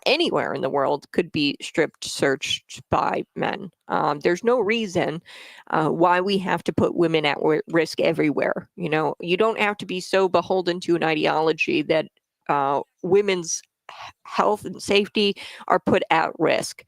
A: anywhere in the world could be strip searched by men. There's no reason why we have to put women at risk everywhere. You don't have to be so beholden to an ideology that women's health and safety are put at risk.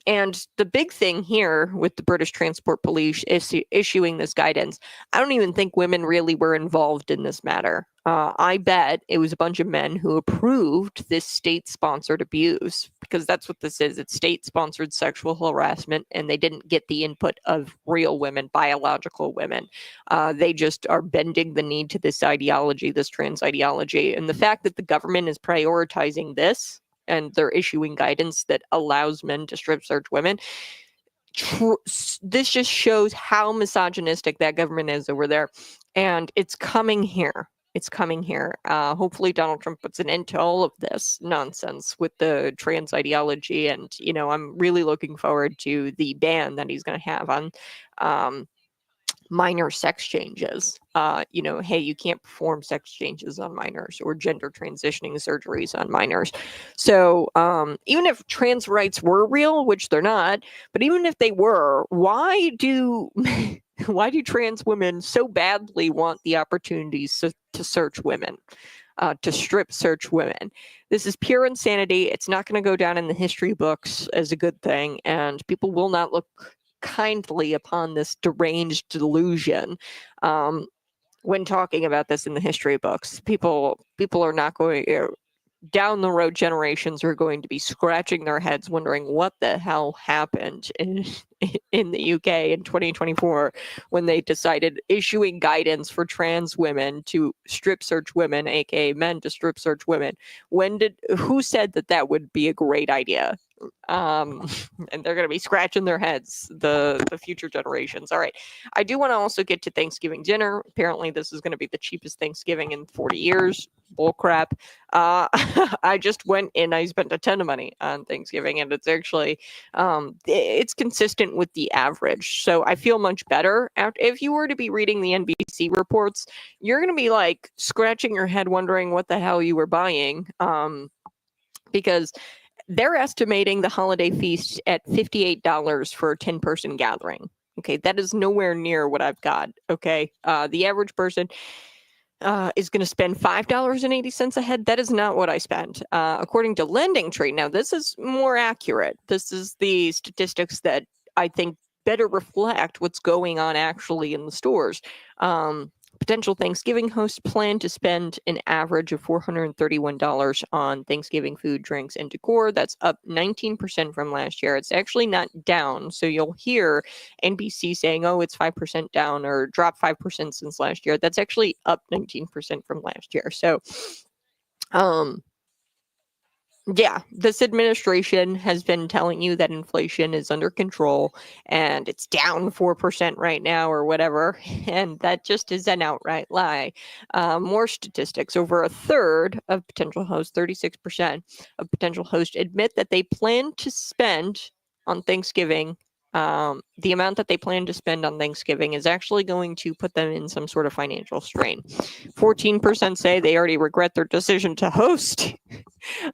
A: And the big thing here with the British Transport Police issuing this guidance, I don't even think women really were involved in this matter. I bet it was a bunch of men who approved this state-sponsored abuse, because that's what this is. It's state-sponsored sexual harassment, and they didn't get the input of real women, biological women. They just are bending the knee to this ideology, this trans ideology. And the fact that the government is prioritizing this, and they're issuing guidance that allows men to strip search women, this just shows how misogynistic that government is over there. And it's coming here. It's coming here. Hopefully Donald Trump puts an end to all of this nonsense with the trans ideology. And, I'm really looking forward to the ban that he's going to have on minor sex changes. Hey, you can't perform sex changes on minors or gender transitioning surgeries on minors. So even if trans rights were real, which they're not, but even if they were, why do trans women so badly want the opportunities to search women, to strip search women? This is pure insanity. It's not going to go down in the history books as a good thing, and people will not look kindly upon this deranged delusion when talking about this in the history books. People are not going, down the road, generations are going to be scratching their heads wondering what the hell happened in the UK in 2024 when they decided issuing guidance for trans women to strip search women, aka men to strip search women. Who said that would be a great idea? And they're going to be scratching their heads, the future generations. All right, I do want to also get to Thanksgiving dinner. Apparently this is going to be the cheapest Thanksgiving in 40 years. Bull crap. I just went and I spent a ton of money on Thanksgiving, and it's actually it's consistent with the average, so I feel much better. If you were to be reading the NBC reports, you're going to be like scratching your head wondering what the hell you were buying, because they're estimating the holiday feast at $58 for a 10-person gathering. Okay, that is nowhere near what I've got. Okay, the average person is going to spend $5.80 a head. That is not what I spent. According to Lending Tree, now this is more accurate. This is the statistics that I think better reflect what's going on actually in the stores. Potential Thanksgiving hosts plan to spend an average of $431 on Thanksgiving food, drinks, and decor. That's up 19% from last year. It's actually not down. So you'll hear NBC saying, oh, it's 5% down or dropped 5% since last year. That's actually up 19% from last year. So, yeah, this administration has been telling you that inflation is under control and it's down 4% right now or whatever. And that just is an outright lie. More statistics. Over a third of potential hosts, 36% of potential hosts, admit that they plan to spend on Thanksgiving. The amount that they plan to spend on Thanksgiving is actually going to put them in some sort of financial strain. 14% say they already regret their decision to host.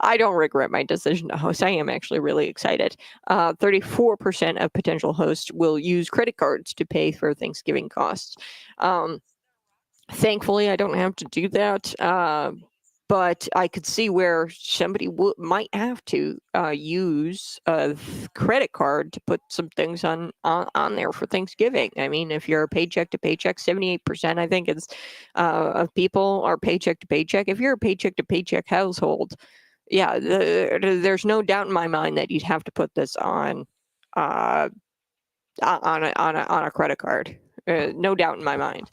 A: I don't regret my decision to host. I am actually really excited. 34% of potential hosts will use credit cards to pay for Thanksgiving costs. Thankfully, I don't have to do that. But I could see where somebody might have to use a credit card to put some things on there for Thanksgiving. I mean, if you're a paycheck to paycheck, 78% I think is of people are paycheck to paycheck. If you're a paycheck to paycheck household, yeah, there's no doubt in my mind that you'd have to put this on a credit card. No doubt in my mind.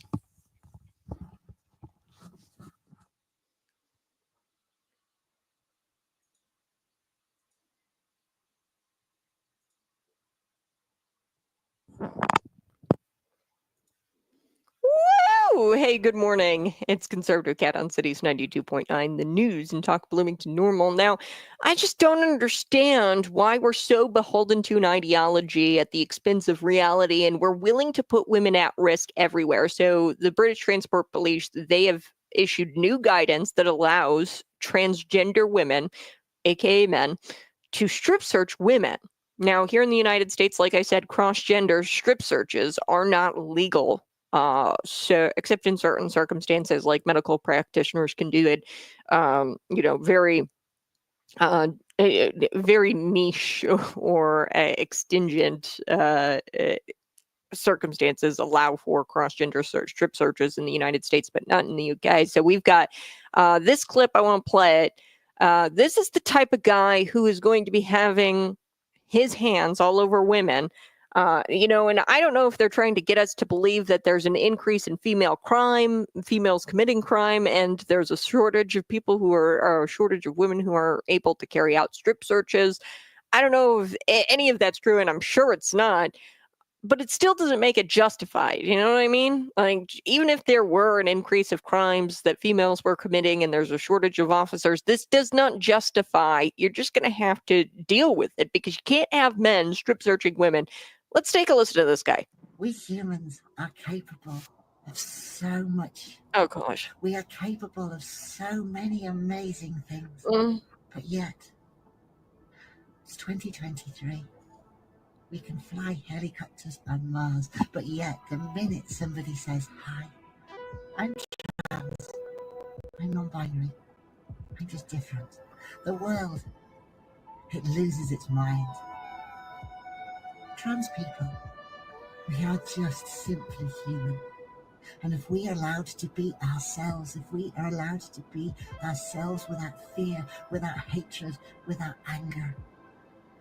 A: Woo! Hey, good morning. It's Conservative Cat on Cities 92.9, the news, and Talk Bloomington Normal. Now, I just don't understand why we're so beholden to an ideology at the expense of reality, and we're willing to put women at risk everywhere. So the British Transport Police, they have issued new guidance that allows transgender women, aka men, to strip search women. Now, here in the United States, like I said, cross-gender strip searches are not legal. So except in certain circumstances, like medical practitioners can do it, very very niche or extingent circumstances allow for cross-gender strip searches in the United States, but not in the UK. So we've got this clip. I want to play it. This is the type of guy who is going to be having his hands all over women. And I don't know if they're trying to get us to believe that there's an increase in female crime, females committing crime, and there's a shortage of people or a shortage of women who are able to carry out strip searches. I don't know if any of that's true, and I'm sure it's not. But it still doesn't make it justified. You know what I mean? Like, even if there were an increase of crimes that females were committing and there's a shortage of officers, this does not justify. You're just going to have to deal with it because you can't have men strip searching women. Let's take a listen to this guy.
I: We humans are capable of so much.
A: Oh, gosh.
I: We are capable of so many amazing things. But yet, it's 2023. We can fly helicopters on Mars, but yet the minute somebody says, hi, I'm trans, I'm non-binary, I'm just different, the world, it loses its mind. Trans people, we are just simply human. And if we are allowed to be ourselves, if we are allowed to be ourselves without fear, without hatred, without anger,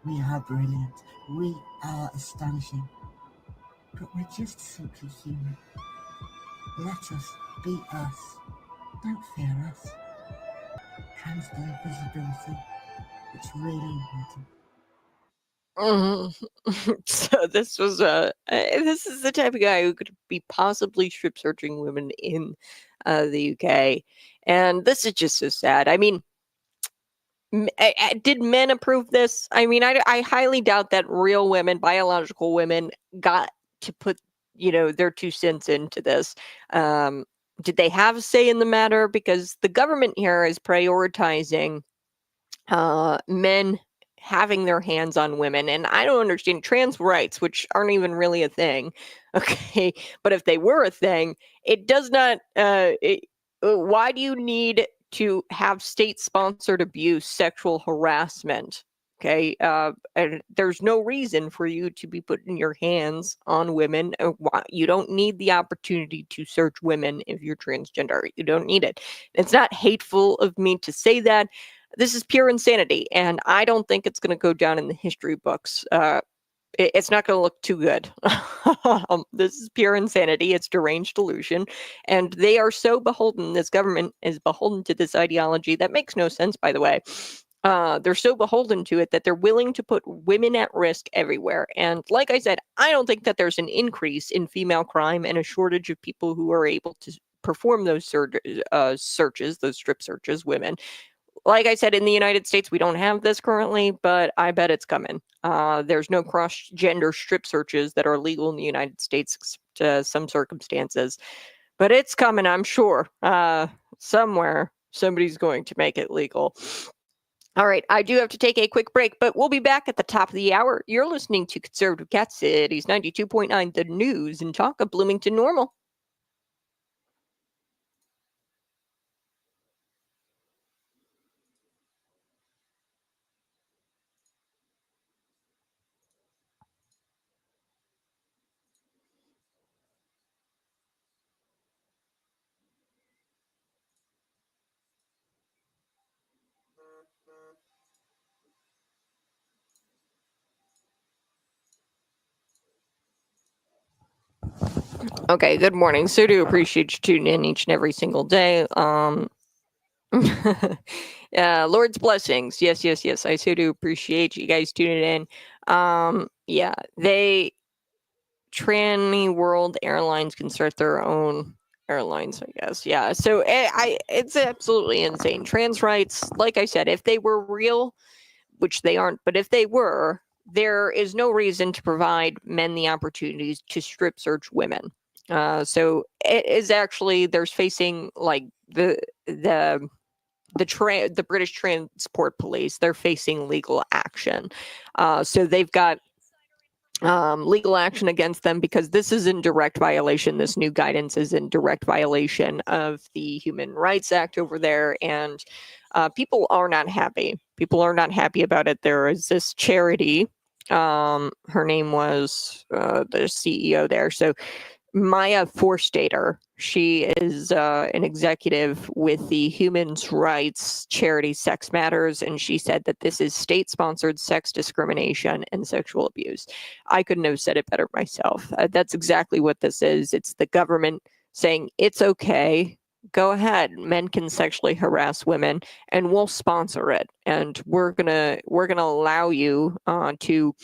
I: We are brilliant. We are astonishing. But we're just simply human. Let us be us. Don't fear us. Trans Day visibility. It's really important.
A: So this is the type of guy who could be possibly strip searching women in the UK, and this is just so sad. I mean, did men approve this? I mean, I highly doubt that real women, biological women, got to put their 2 cents into this. Did they have a say in the matter? Because the government here is prioritizing men having their hands on women, and I don't understand trans rights, which aren't even really a thing. Okay, but if they were a thing, it does not. Why do you need to have state-sponsored abuse, sexual harassment? Okay, and there's no reason for you to be putting your hands on women. You don't need the opportunity to search women if you're transgender. You don't need it. It's not hateful of me to say that. This is pure insanity, and I don't think it's going to go down in the history books. It's not going to look too good. This is pure insanity. It's deranged delusion, and they are so beholden. This government is beholden to this ideology that makes no sense, by the way. They're so beholden to it that they're willing to put women at risk everywhere. And like I said, I don't think that there's an increase in female crime and a shortage of people who are able to perform those searches, those strip searches, women. Like I said, in the United States, we don't have this currently, but I bet it's coming. There's no cross-gender strip searches that are legal in the United States to some circumstances, but it's coming, I'm sure. Somewhere, somebody's going to make it legal. All right, I do have to take a quick break, but we'll be back at the top of the hour. You're listening to Conservative Cat Cities 92.9, the news and talk of Bloomington Normal. Okay, good morning. So do appreciate you tuning in each and every single day. Lord's blessings. Yes. I so do appreciate you guys tuning in. Yeah, Tranny World Airlines can start their own airlines, I guess. Yeah. So it's absolutely insane. Trans rights, like I said, if they were real, which they aren't, but if they were, there is no reason to provide men the opportunities to strip search women. So it is actually there's facing like the British Transport Police. They're facing legal action. So they've got legal action against them because this is in direct violation. This new guidance is in direct violation of the Human Rights Act over there, and people are not happy. People are not happy about it. There is this charity. Her name was the CEO there. So Maya Forstater. She is an executive with the human rights charity Sex Matters, and she said that this is state-sponsored sex discrimination and sexual abuse. I couldn't have said it better myself. That's exactly what this is. It's the government saying it's okay. Go ahead. Men can sexually harass women, and we'll sponsor it. And we're gonna allow you to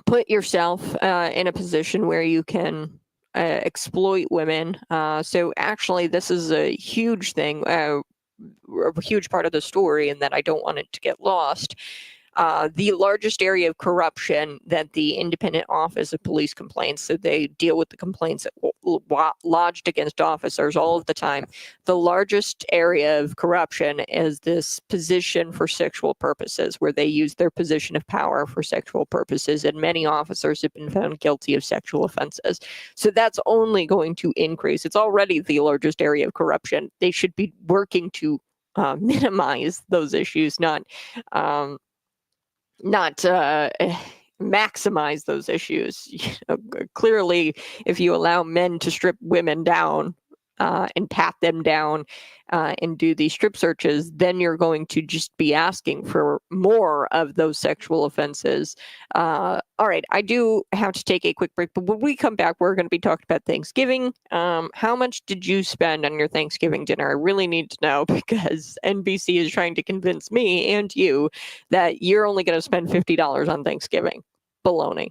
A: put yourself in a position where you can exploit women. So actually, this is a huge thing, a huge part of the story, and that I don't want it to get lost. The largest area of corruption that the Independent Office of Police Complaints, so they deal with the complaints that lodged against officers all of the time. The largest area of corruption is this position for sexual purposes, where they use their position of power for sexual purposes, and many officers have been found guilty of sexual offenses. So that's only going to increase. It's already the largest area of corruption. They should be working to minimize those issues, not maximize those issues. Clearly, if you allow men to strip women down, and pat them down and do these strip searches, then you're going to just be asking for more of those sexual offenses. All right, I do have to take a quick break, but when we come back, we're going to be talking about Thanksgiving. How much did you spend on your Thanksgiving dinner? I really need to know, because NBC is trying to convince me and you that you're only going to spend $50 on Thanksgiving. Baloney.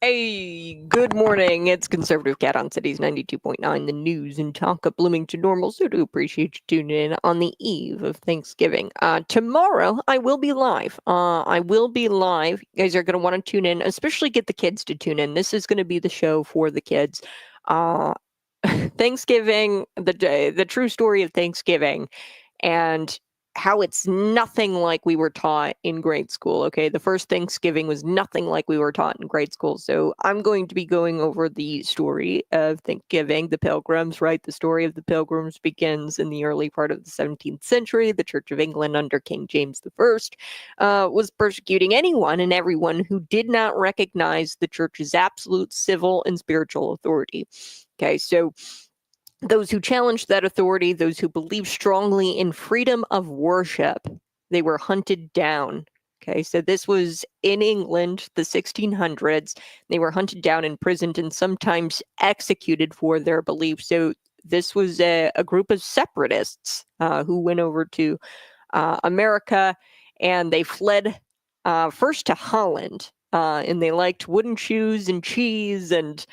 A: Hey, good morning. It's Conservative Cat on Cities 92.9, the news and talk of Bloomington Normal. So do appreciate you tuning in on the eve of Thanksgiving. Tomorrow, I will be live. You guys are going to want to tune in, especially get the kids to tune in. This is going to be the show for the kids. Thanksgiving, the true story of Thanksgiving, and how it's nothing like we were taught in grade school. Okay, the first Thanksgiving was nothing like we were taught in grade school. So I'm going to be going over the story of Thanksgiving, the Pilgrims, right? The story of the Pilgrims begins in the early part of the 17th century. The Church of England under King James I was persecuting anyone and everyone who did not recognize the church's absolute civil and spiritual authority. Okay, so those who challenged that authority, those who believed strongly in freedom of worship, they were hunted down. Okay, so this was in England, the 1600s. They were hunted down, imprisoned, and sometimes executed for their beliefs. So this was a group of separatists who went over to America, and they fled first to Holland. And they liked wooden shoes and cheese, and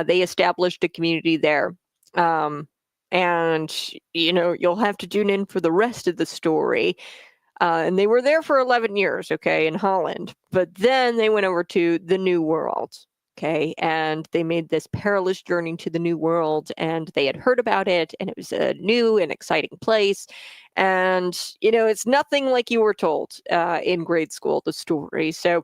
A: they established a community there. And, you'll have to tune in for the rest of the story. And they were there for 11 years, okay, in Holland. But then they went over to the New World, okay, and they made this perilous journey to the New World, and they had heard about it, and it was a new and exciting place. And, it's nothing like you were told in grade school, the story. So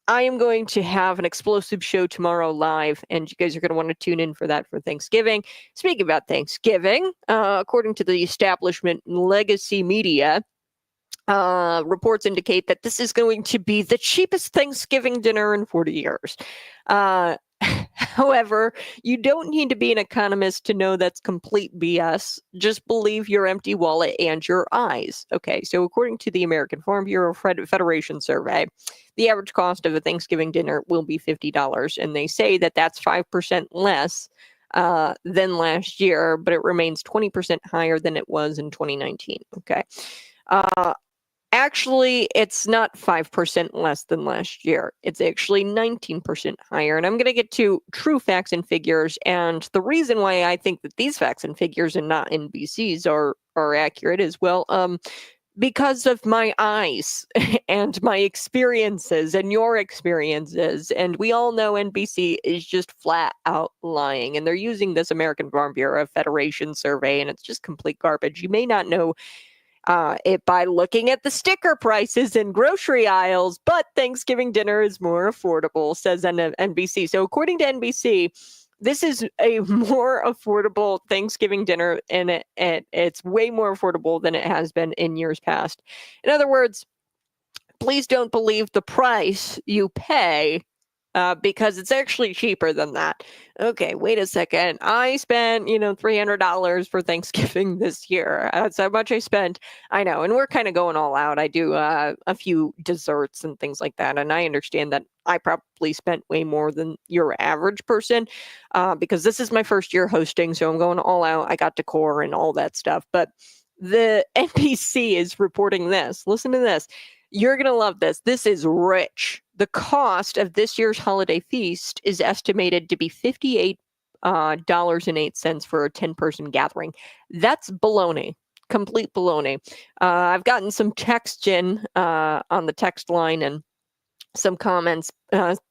A: I am going to have an explosive show tomorrow live, and you guys are going to want to tune in for that for Thanksgiving. Speaking about Thanksgiving, according to the establishment Legacy Media, reports indicate that this is going to be the cheapest Thanksgiving dinner in 40 years. However, you don't need to be an economist to know that's complete BS. Just believe your empty wallet and your eyes. Okay, so according to the American Farm Bureau Federation survey, the average cost of a Thanksgiving dinner will be $50, and they say that that's 5% less than last year, but it remains 20% higher than it was in 2019. Okay. Actually, it's not 5% less than last year. It's actually 19% higher. And I'm going to get to true facts and figures. And the reason why I think that these facts and figures and not NBC's are accurate as well, because of my eyes and my experiences and your experiences. And we all know NBC is just flat out lying. And they're using this American Farm Bureau Federation survey, and it's just complete garbage. You may not know it by looking at the sticker prices in grocery aisles, but Thanksgiving dinner is more affordable, says NBC. So according to NBC, this is a more affordable Thanksgiving dinner, and it's way more affordable than it has been in years past. In other words, please don't believe the price you pay because it's actually cheaper than that. Okay, wait a second. I spent, $300 for Thanksgiving this year. That's how much I spent. I know, and we're kind of going all out. I do a few desserts and things like that, and I understand that I probably spent way more than your average person because this is my first year hosting, so I'm going all out. I got decor and all that stuff, but the NBC is reporting this. Listen to this. You're going to love this. This is rich. The cost of this year's holiday feast is estimated to be $58.08 for a 10-person gathering. That's baloney. Complete baloney. I've gotten some text in on the text line and some comments.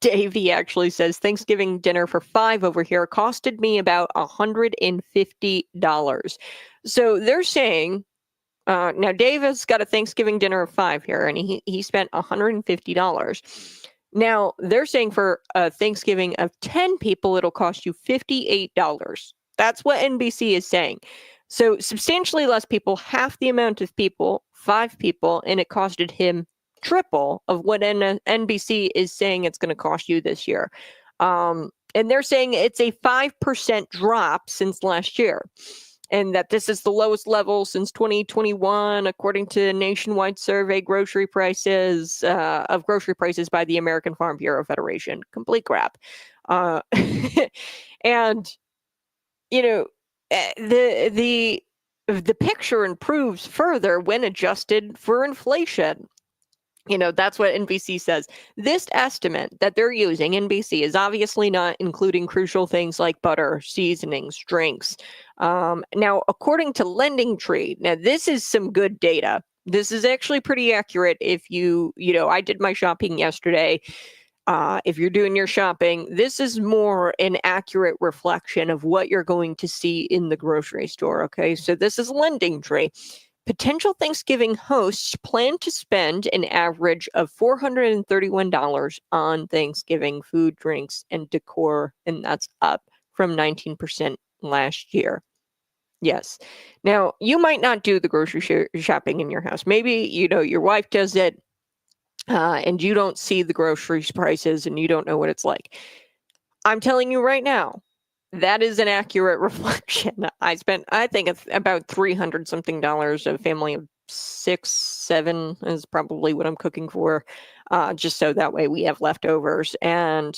A: Davey actually says, Thanksgiving dinner for 5 over here costed me about $150. So they're saying, now Dave has got a Thanksgiving dinner of 5 here, and he spent $150. Now they're saying for a Thanksgiving of 10 people, it'll cost you $58. That's what NBC is saying. So substantially less people, half the amount of people, 5 people, and it costed him triple of what NBC is saying it's going to cost you this year. And they're saying it's a 5% drop since last year, and that this is the lowest level since 2021, according to a nationwide survey grocery prices by the American Farm Bureau Federation. Complete crap. And the picture improves further when adjusted for inflation. That's what NBC says. This estimate that they're using, NBC, is obviously not including crucial things like butter, seasonings, drinks. Now, according to LendingTree, now this is some good data. This is actually pretty accurate. If I did my shopping yesterday. If you're doing your shopping, this is more an accurate reflection of what you're going to see in the grocery store. Okay, so this is LendingTree. Potential Thanksgiving hosts plan to spend an average of $431 on Thanksgiving food, drinks, and decor, and that's up from 19% last year. Yes. Now, you might not do the grocery shopping in your house. Maybe, your wife does it, and you don't see the groceries prices and you don't know what it's like. I'm telling you right now, that is an accurate reflection. I think it's about $300 something. A family of 6, 7 is probably what I'm cooking for, just so that way we have leftovers. And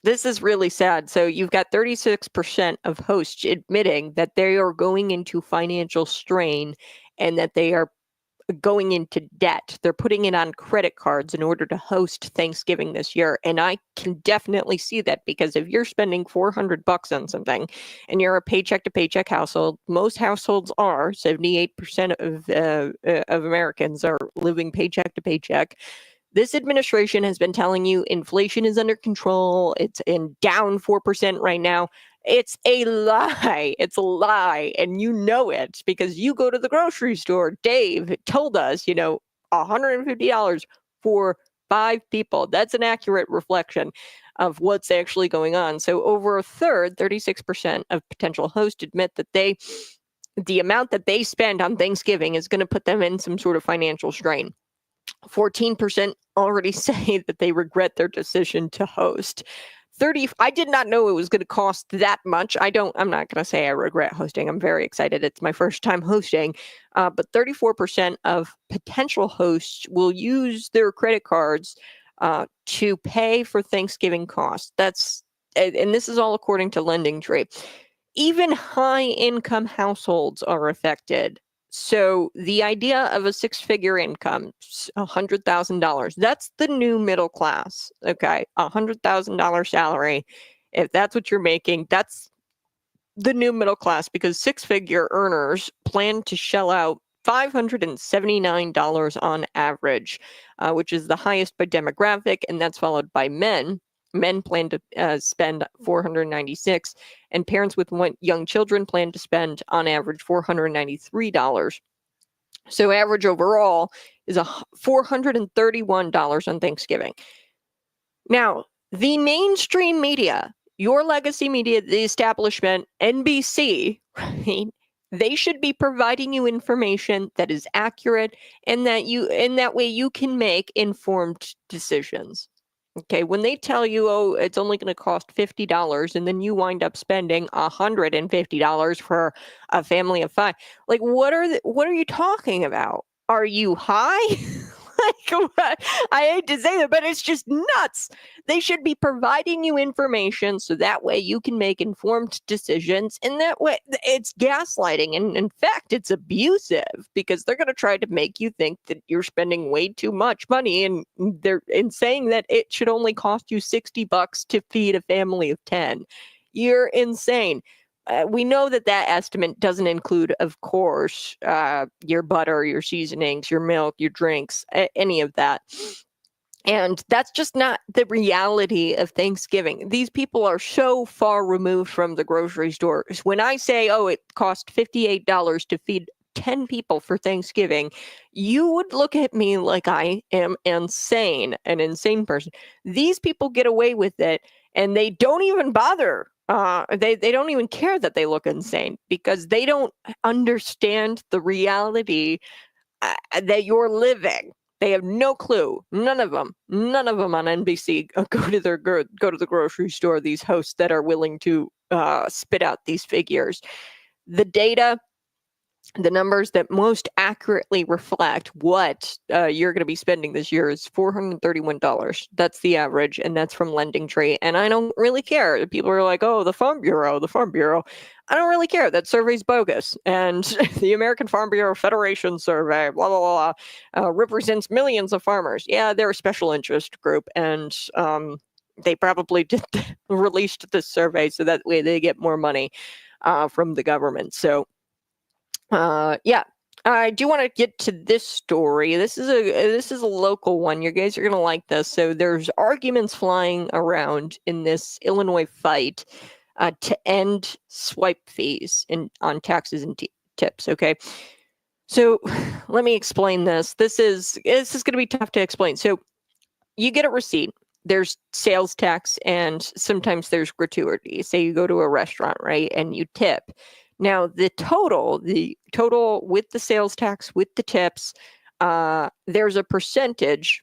A: this is really sad. So you've got 36% of hosts admitting that they are going into financial strain and that they are going into debt. They're putting it on credit cards in order to host Thanksgiving this year. And I can definitely see that, because if you're spending $400 on something and you're a paycheck to paycheck household, most households are, 78% of Americans are living paycheck to paycheck. This administration has been telling you inflation is under control. It's down 4% right now. It's a lie. It's a lie. And you know it because you go to the grocery store. Dave told us, $150 for 5 people. That's an accurate reflection of what's actually going on. So over a third, 36% of potential hosts admit that the amount that they spend on Thanksgiving is going to put them in some sort of financial strain. 14% already say that they regret their decision to host. I did not know it was going to cost that much. I'm not going to say I regret hosting. I'm very excited. It's my first time hosting. But 34% of potential hosts will use their credit cards to pay for Thanksgiving costs. And this is all according to LendingTree. Even high-income households are affected. So the idea of a 6-figure income, $100,000, that's the new middle class, okay? $100,000 salary. If that's what you're making, that's the new middle class, because 6-figure earners plan to shell out $579 on average, which is the highest by demographic, and that's followed by men. Men plan to spend $496, and parents with young children plan to spend, on average, $493. So average overall is $431 on Thanksgiving. Now, the mainstream media, your legacy media, the establishment, NBC, right? They should be providing you information that is accurate, and that way you can make informed decisions. Okay, when they tell you, oh, it's only going to cost $50, and then you wind up spending $150 for a family of 5, like, what are you talking about? Are you high? What? I hate to say that, but it's just nuts. They should be providing you information so that way you can make informed decisions. And that way, it's gaslighting. And in fact, it's abusive, because they're going to try to make you think that you're spending way too much money. And they're saying that it should only cost you $60 to feed a family of 10. You're insane. We know that estimate doesn't include, of course, your butter, your seasonings, your milk, your drinks, any of that. And that's just not the reality of Thanksgiving. These people are so far removed from the grocery stores. When I say, oh, it cost $58 to feed 10 people for Thanksgiving, you would look at me like I am insane, an insane person. These people get away with it, and they don't even bother. They don't even care that they look insane, because they don't understand the reality that you're living. They have no clue. None of them on NBC go to the grocery store. These hosts that are willing to spit out these figures, the data, the numbers that most accurately reflect what you're going to be spending this year is $431. That's the average, and that's from LendingTree. And I don't really care. People are like, oh, the Farm Bureau. I don't really care. That survey's bogus. And the American Farm Bureau Federation survey, blah, blah, blah, represents millions of farmers. Yeah, they're a special interest group, and they probably released this survey so that way they get more money from the government. So, yeah, I do want to get to this story. This is a local one. You guys are going to like this. So there's arguments flying around in this Illinois fight to end swipe fees on taxes and tips. Okay. So let me explain this. This is going to be tough to explain. So you get a receipt. There's sales tax and sometimes there's gratuity. Say you go to a restaurant, right, and you tip. Now the total with the sales tax, with the tips, there's a percentage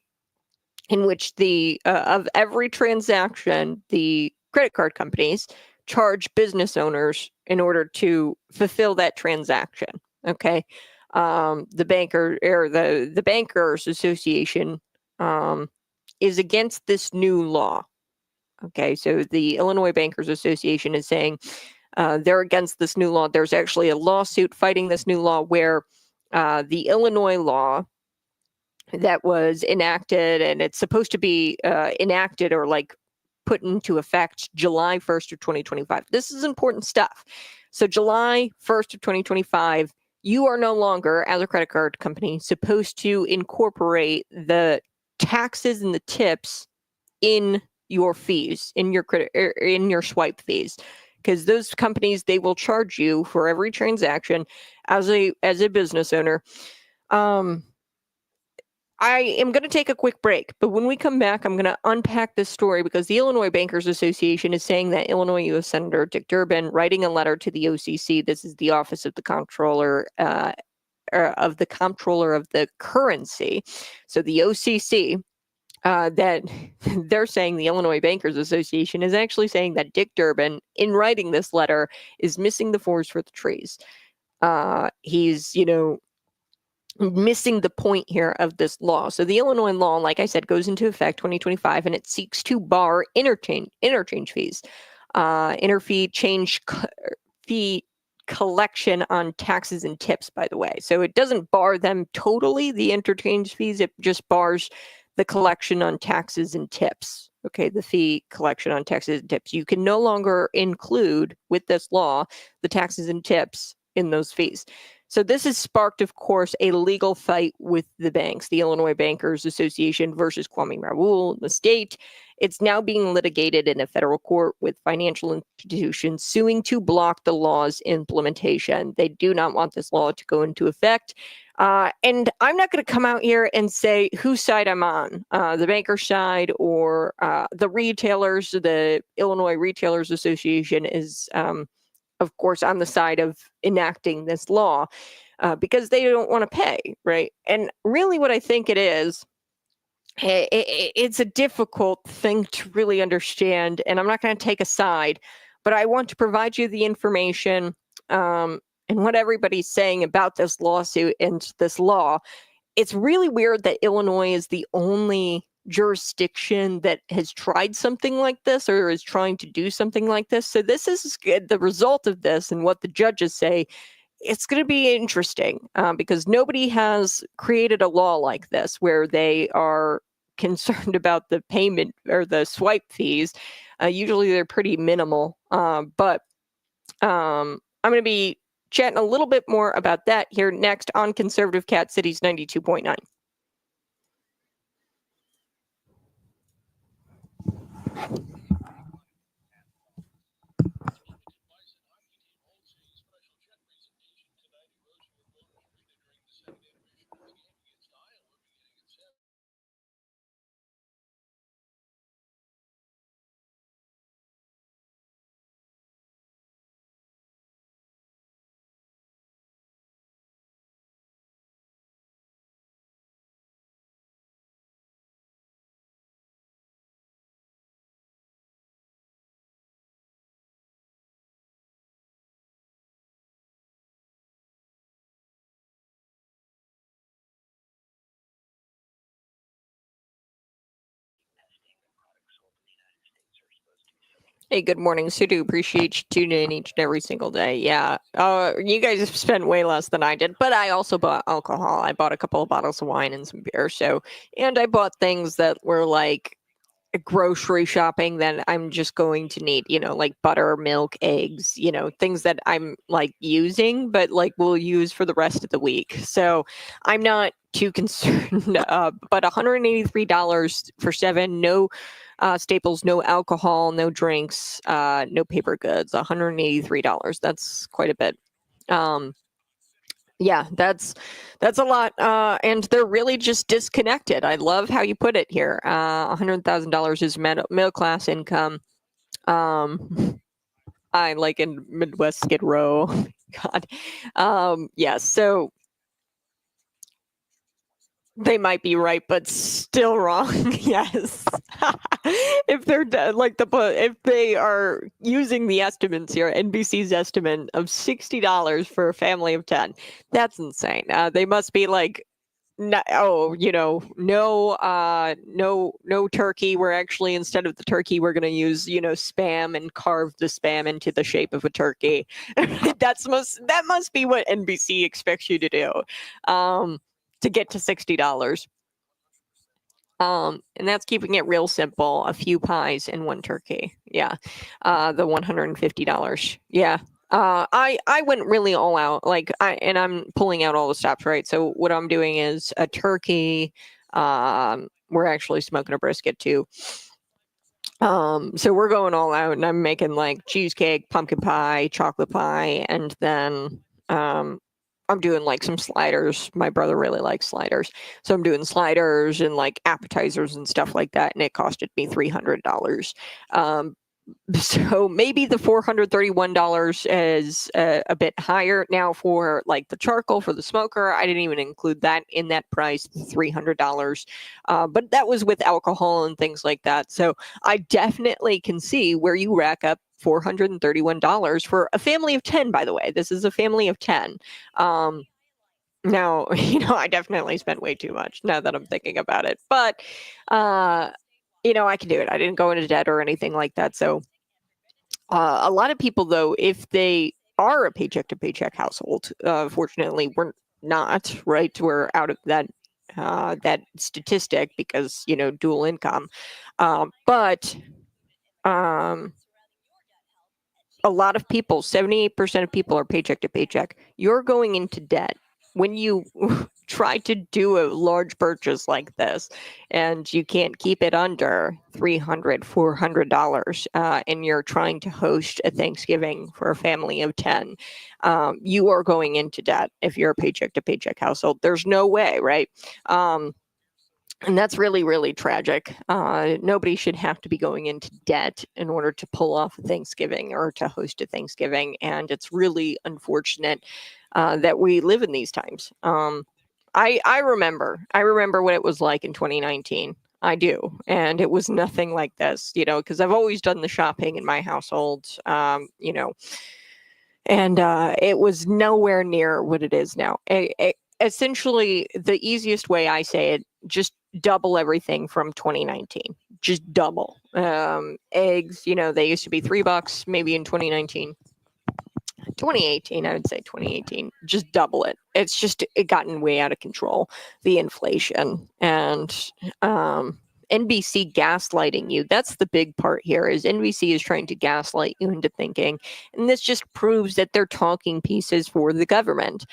A: in which the of every transaction, the credit card companies charge business owners in order to fulfill that transaction. Okay, the banker or the bankers association is against this new law. Okay, so the Illinois Bankers Association is saying they're against this new law. There's actually a lawsuit fighting this new law where the Illinois law that was enacted, and it's supposed to be enacted or like put into effect July 1st of 2025. This is important stuff. So July 1st of 2025, you are no longer, as a credit card company, supposed to incorporate the taxes and the tips in your fees, in your swipe fees, because those companies, they will charge you for every transaction as a business owner. I am going to take a quick break, but when we come back, I'm going to unpack this story because the Illinois Bankers Association is saying that Illinois U.S. Senator Dick Durbin, writing a letter to the OCC, this is the Office of the Comptroller of the Currency, so the OCC, that they're saying the Illinois Bankers Association is actually saying that Dick Durbin, in writing this letter, is missing the forest for the trees. He's, missing the point here of this law. So the Illinois law, like I said, goes into effect 2025, and it seeks to bar interchange fees, fee collection on taxes and tips, by the way. So it doesn't bar them totally, the interchange fees. It just bars the collection on taxes and tips. Okay, the fee collection on taxes and tips. You can no longer include, with this law, the taxes and tips in those fees. So this has sparked, of course, a legal fight with the banks, the Illinois Bankers Association versus Kwame Raoul, the state. It's now being litigated in a federal court with financial institutions suing to block the law's implementation. They do not want this law to go into effect. And I'm not going to come out here and say whose side I'm on, the banker side or the retailers. The Illinois Retailers Association is of course, on the side of enacting this law because they don't want to pay, right? And really what I think it is, it's a difficult thing to really understand, and I'm not going to take a side, but I want to provide you the information and what everybody's saying about this lawsuit and this law. It's really weird that Illinois is the only jurisdiction that has tried something like this or is trying to do something like this. So this is the result of this and what the judges say. It's going to be interesting because nobody has created a law like this where they are concerned about the payment or the swipe fees. Usually they're pretty minimal, but I'm going to be chatting a little bit more about that here next on Conservative Cat Cities 92.9. Hey, good morning, So do appreciate you tuning in each and every single day. Yeah, you guys have spent way less than I did, but I also bought alcohol. I bought a couple of bottles of wine and some beer. And I bought things that were like grocery shopping that I'm just going to need, like butter, milk, eggs, things that I'm like using, but like we'll use for the rest of the week. So I'm not too concerned, but $183 for 7, no staples, no alcohol, no drinks, no paper goods, $183. That's quite a bit. Yeah, that's a lot, and they're really just disconnected. I love how you put it here. $100,000 is middle class income. I like in Midwest Skid Row. God, yeah. So they might be right, but still wrong. Yes. If they're if they are using the estimates here, NBC's estimate of $60 for a family of 10, that's insane. They must be like, no, no turkey. We're actually, instead of the turkey, we're going to use, spam and carve the spam into the shape of a turkey. That must be what NBC expects you to do, to get to $60. And that's keeping it real simple. A few pies and one turkey. Yeah. The $150. Yeah. I went really all out. And I'm pulling out all the stops, right? So what I'm doing is a turkey. We're actually smoking a brisket too. So we're going all out, and I'm making like cheesecake, pumpkin pie, chocolate pie, and then I'm doing like some sliders. My brother really likes sliders. So I'm doing sliders and like appetizers and stuff like that. And it costed me $300. So maybe the $431 is a bit higher. Now for like the charcoal for the smoker, I didn't even include that in that price, $300. But that was with alcohol and things like that. So I definitely can see where you rack up $431 for a family of 10, by the way. This is a family of 10. Now, I definitely spent way too much now that I'm thinking about it. But, I can do it. I didn't go into debt or anything like that. So a lot of people, though, if they are a paycheck to paycheck household, fortunately, we're not, right? We're out of that statistic because, dual income. But a lot of people, 78% of people are paycheck to paycheck. You're going into debt when you try to do a large purchase like this, and you can't keep it under $300, $400, and you're trying to host a Thanksgiving for a family of 10. You are going into debt if you're a paycheck to paycheck household. There's no way, right? And that's really, really tragic. Nobody should have to be going into debt in order to pull off a Thanksgiving or to host a Thanksgiving. And it's really unfortunate that we live in these times. I remember what it was like in 2019. I do. And it was nothing like this, because I've always done the shopping in my household, and it was nowhere near what it is now. Essentially, the easiest way I say it, just double everything from 2019. Just double. Eggs, they used to be $3 maybe in 2019. 2018, I would say 2018, just double it. It's just, it gotten way out of control, the inflation. And NBC gaslighting you. That's the big part here, is NBC is trying to gaslight you into thinking. And this just proves that they're talking pieces for the government.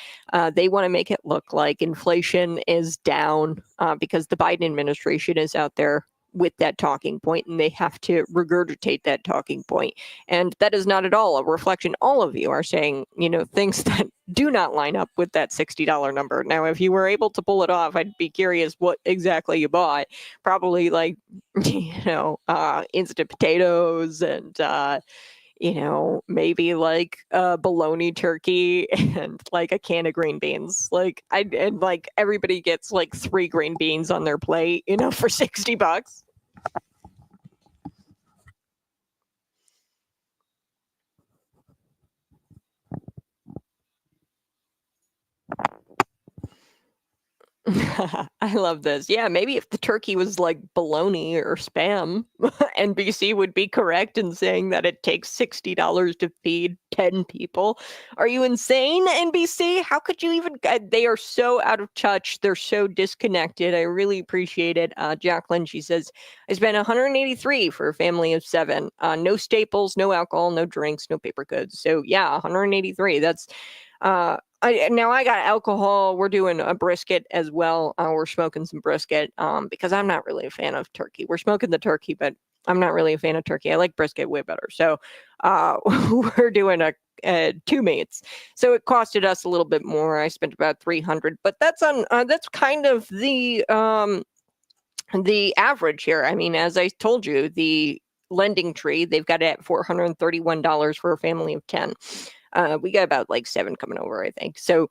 A: They want to make it look like inflation is down because the Biden administration is out there with that talking point, and they have to regurgitate that talking point. And that is not at all a reflection. All of you are saying, things that do not line up with that $60 number. Now, if you were able to pull it off, I'd be curious what exactly you bought. Probably like, instant potatoes and, maybe like a bologna turkey and like a can of green beans. And like everybody gets like 3 green beans on their plate, for $60. I love this. Yeah, maybe if the turkey was like bologna or spam, NBC would be correct in saying that it takes $60 to feed 10 people. Are you insane, NBC? How could you even? They are so out of touch. They're so disconnected. I really appreciate it. Jacqueline, she says, I spent $183 for a family of 7. No staples, no alcohol, no drinks, no paper goods. So yeah, $183. That's I got alcohol. We're doing a brisket as well. We're smoking some brisket because I'm not really a fan of turkey. We're smoking the turkey, but I'm not really a fan of turkey. I like brisket way better. So we're doing two meats. So it costed us a little bit more. I spent about $300, but that's kind of the average here. I mean, as I told you, the lending tree, they've got it at $431 for a family of 10. We got about like 7 coming over, I think. So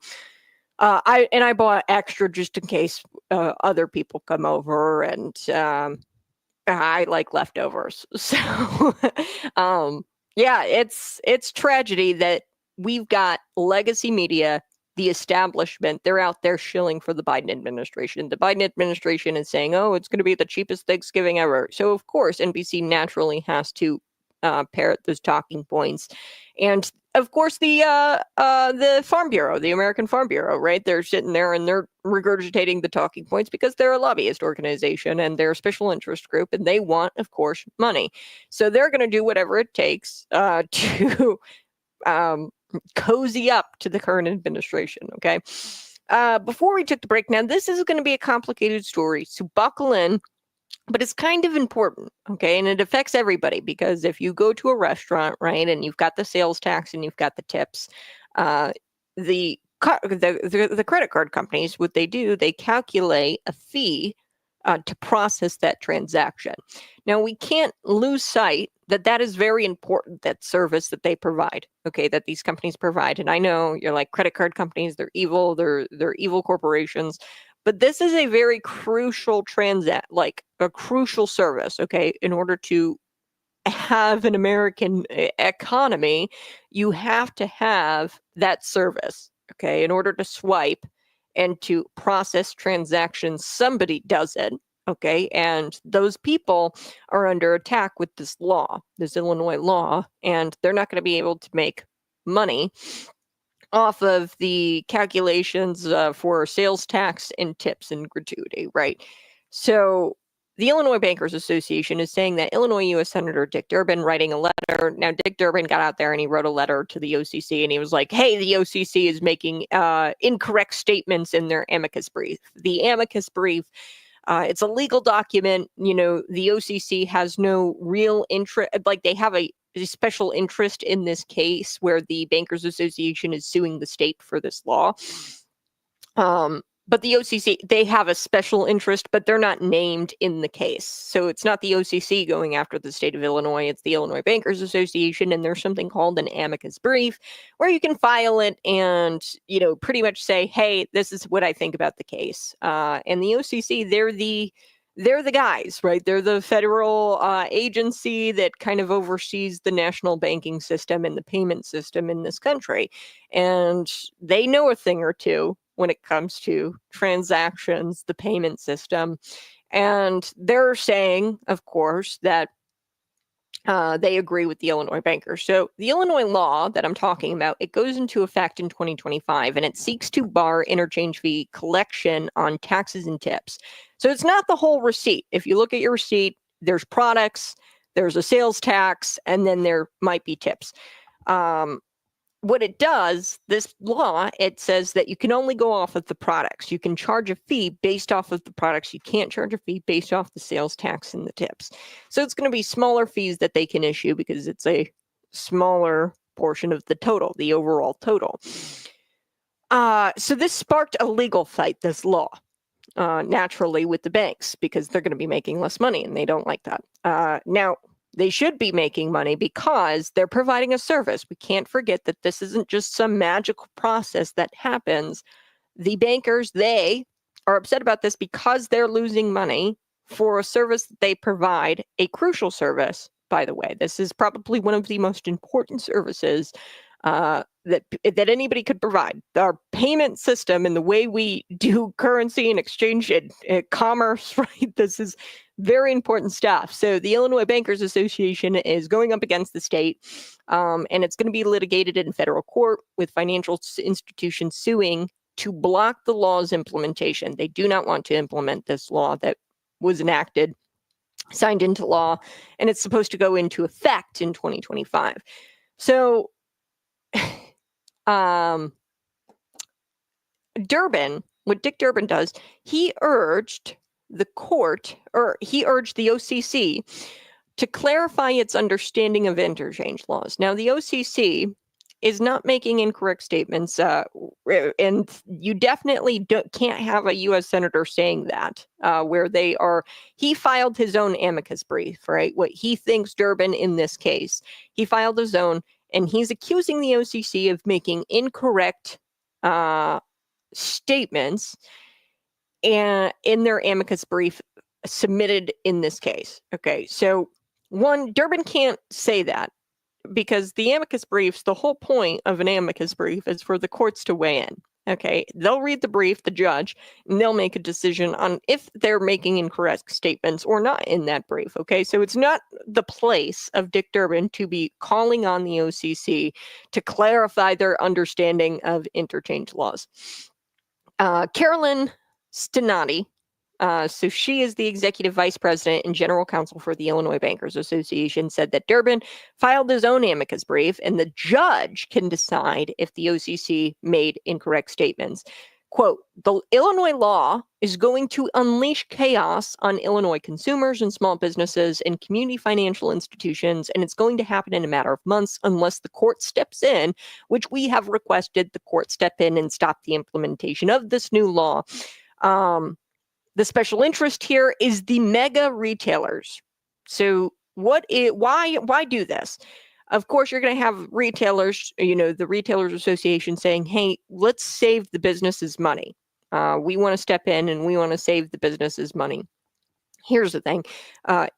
A: I bought extra just in case other people come over, and I like leftovers. So yeah, it's tragedy that we've got legacy media, the establishment, they're out there shilling for the Biden administration. The Biden administration is saying, oh, it's going to be the cheapest Thanksgiving ever. So of course, NBC naturally has to parrot those talking points. And of course, the Farm Bureau, the American Farm Bureau, right? They're sitting there and they're regurgitating the talking points because they're a lobbyist organization and they're a special interest group, and they want, of course, money. So they're going to do whatever it takes to cozy up to the current administration. Okay. Before we took the break, now this is going to be a complicated story, so buckle in. But it's kind of important, okay? And it affects everybody, because if you go to a restaurant, right, and you've got the sales tax and you've got the tips, the credit card companies, what they do, they calculate a fee to process that transaction. Now, we can't lose sight that that is very important, that service that they provide, okay, that these companies provide. And I know you're like, credit card companies, they're evil, they're evil corporations. But this is a very crucial like a crucial service, okay? In order to have an American economy, you have to have that service, okay? In order to swipe and to process transactions, somebody does it, okay? And those people are under attack with this law, this Illinois law, and they're not going to be able to make money off of the calculations for sales tax and tips and gratuity, right? So the Illinois Bankers Association is saying that Illinois U.S. Senator Dick Durbin writing a letter. Now, Dick Durbin got out there and he wrote a letter to the OCC, and he was like, hey, the OCC is making incorrect statements in their amicus brief. The amicus brief, it's a legal document. You know, the OCC has no real interest, like they have a special interest in this case where the Bankers Association is suing the state for this law. But the OCC, they have a special interest, but they're not named in the case. So it's not the OCC going after the state of Illinois, it's the Illinois Bankers Association, and there's something called an amicus brief where you can file it and, you know, pretty much say, hey, this is what I think about the case. And the OCC, they're the guys, right? They're the federal agency that kind of oversees the national banking system and the payment system in this country. And they know a thing or two when it comes to transactions, the payment system. And they're saying, of course, that they agree with the Illinois bankers. So the Illinois law that I'm talking about, it goes into effect in 2025, and it seeks to bar interchange fee collection on taxes and tips. So it's not the whole receipt. If you look at your receipt, there's products, there's a sales tax, and then there might be tips. What it does, this law, it says that you can only go off of the products. You can charge a fee based off of the products. You can't charge a fee based off the sales tax and the tips. So it's going to be smaller fees that they can issue because it's a smaller portion of the total, the overall total. So this sparked a legal fight, this law, naturally with the banks, because they're going to be making less money and they don't like that. Now, they should be making money because they're providing a service. We can't forget that this isn't just some magical process that happens. The bankers, they are upset about this because they're losing money for a service that they provide, a crucial service, by the way. This is probably one of the most important services that anybody could provide. Our payment system and the way we do currency and exchange and commerce, right? This is very important stuff. So the Illinois Bankers Association is going up against the state, and it's going to be litigated in federal court with financial institutions suing to block the law's implementation. They do not want to implement this law that was enacted, signed into law, and it's supposed to go into effect in 2025. So Durbin, what Dick Durbin does, he urged the court, or he urged the OCC to clarify its understanding of interchange laws. Now, the OCC is not making incorrect statements, and you definitely can't have a U.S. senator saying that, where they are. He filed his own amicus brief, right? What he thinks Durbin in this case. He filed his own, and he's accusing the OCC of making incorrect statements and in their amicus brief submitted in this case. Okay, so one, Durbin can't say that because the amicus briefs, the whole point of an amicus brief is for the courts to weigh in. Okay, they'll read the brief, the judge, and they'll make a decision on if they're making incorrect statements or not in that brief. Okay, so it's not the place of Dick Durbin to be calling on the OCC to clarify their understanding of interchange laws. Carolyn Stinati, so she is the executive vice president and general counsel for the Illinois Bankers Association, said that Durbin filed his own amicus brief and the judge can decide if the OCC made incorrect statements. Quote, the Illinois law is going to unleash chaos on Illinois consumers and small businesses and community financial institutions, and it's going to happen in a matter of months unless the court steps in, which we have requested the court step in and stop the implementation of this new law. The special interest here is the mega retailers. So why do this? Of course, you're going to have retailers, the Retailers Association saying, hey, let's save the businesses money. We want to step in and we want to save the businesses money. Here's the thing,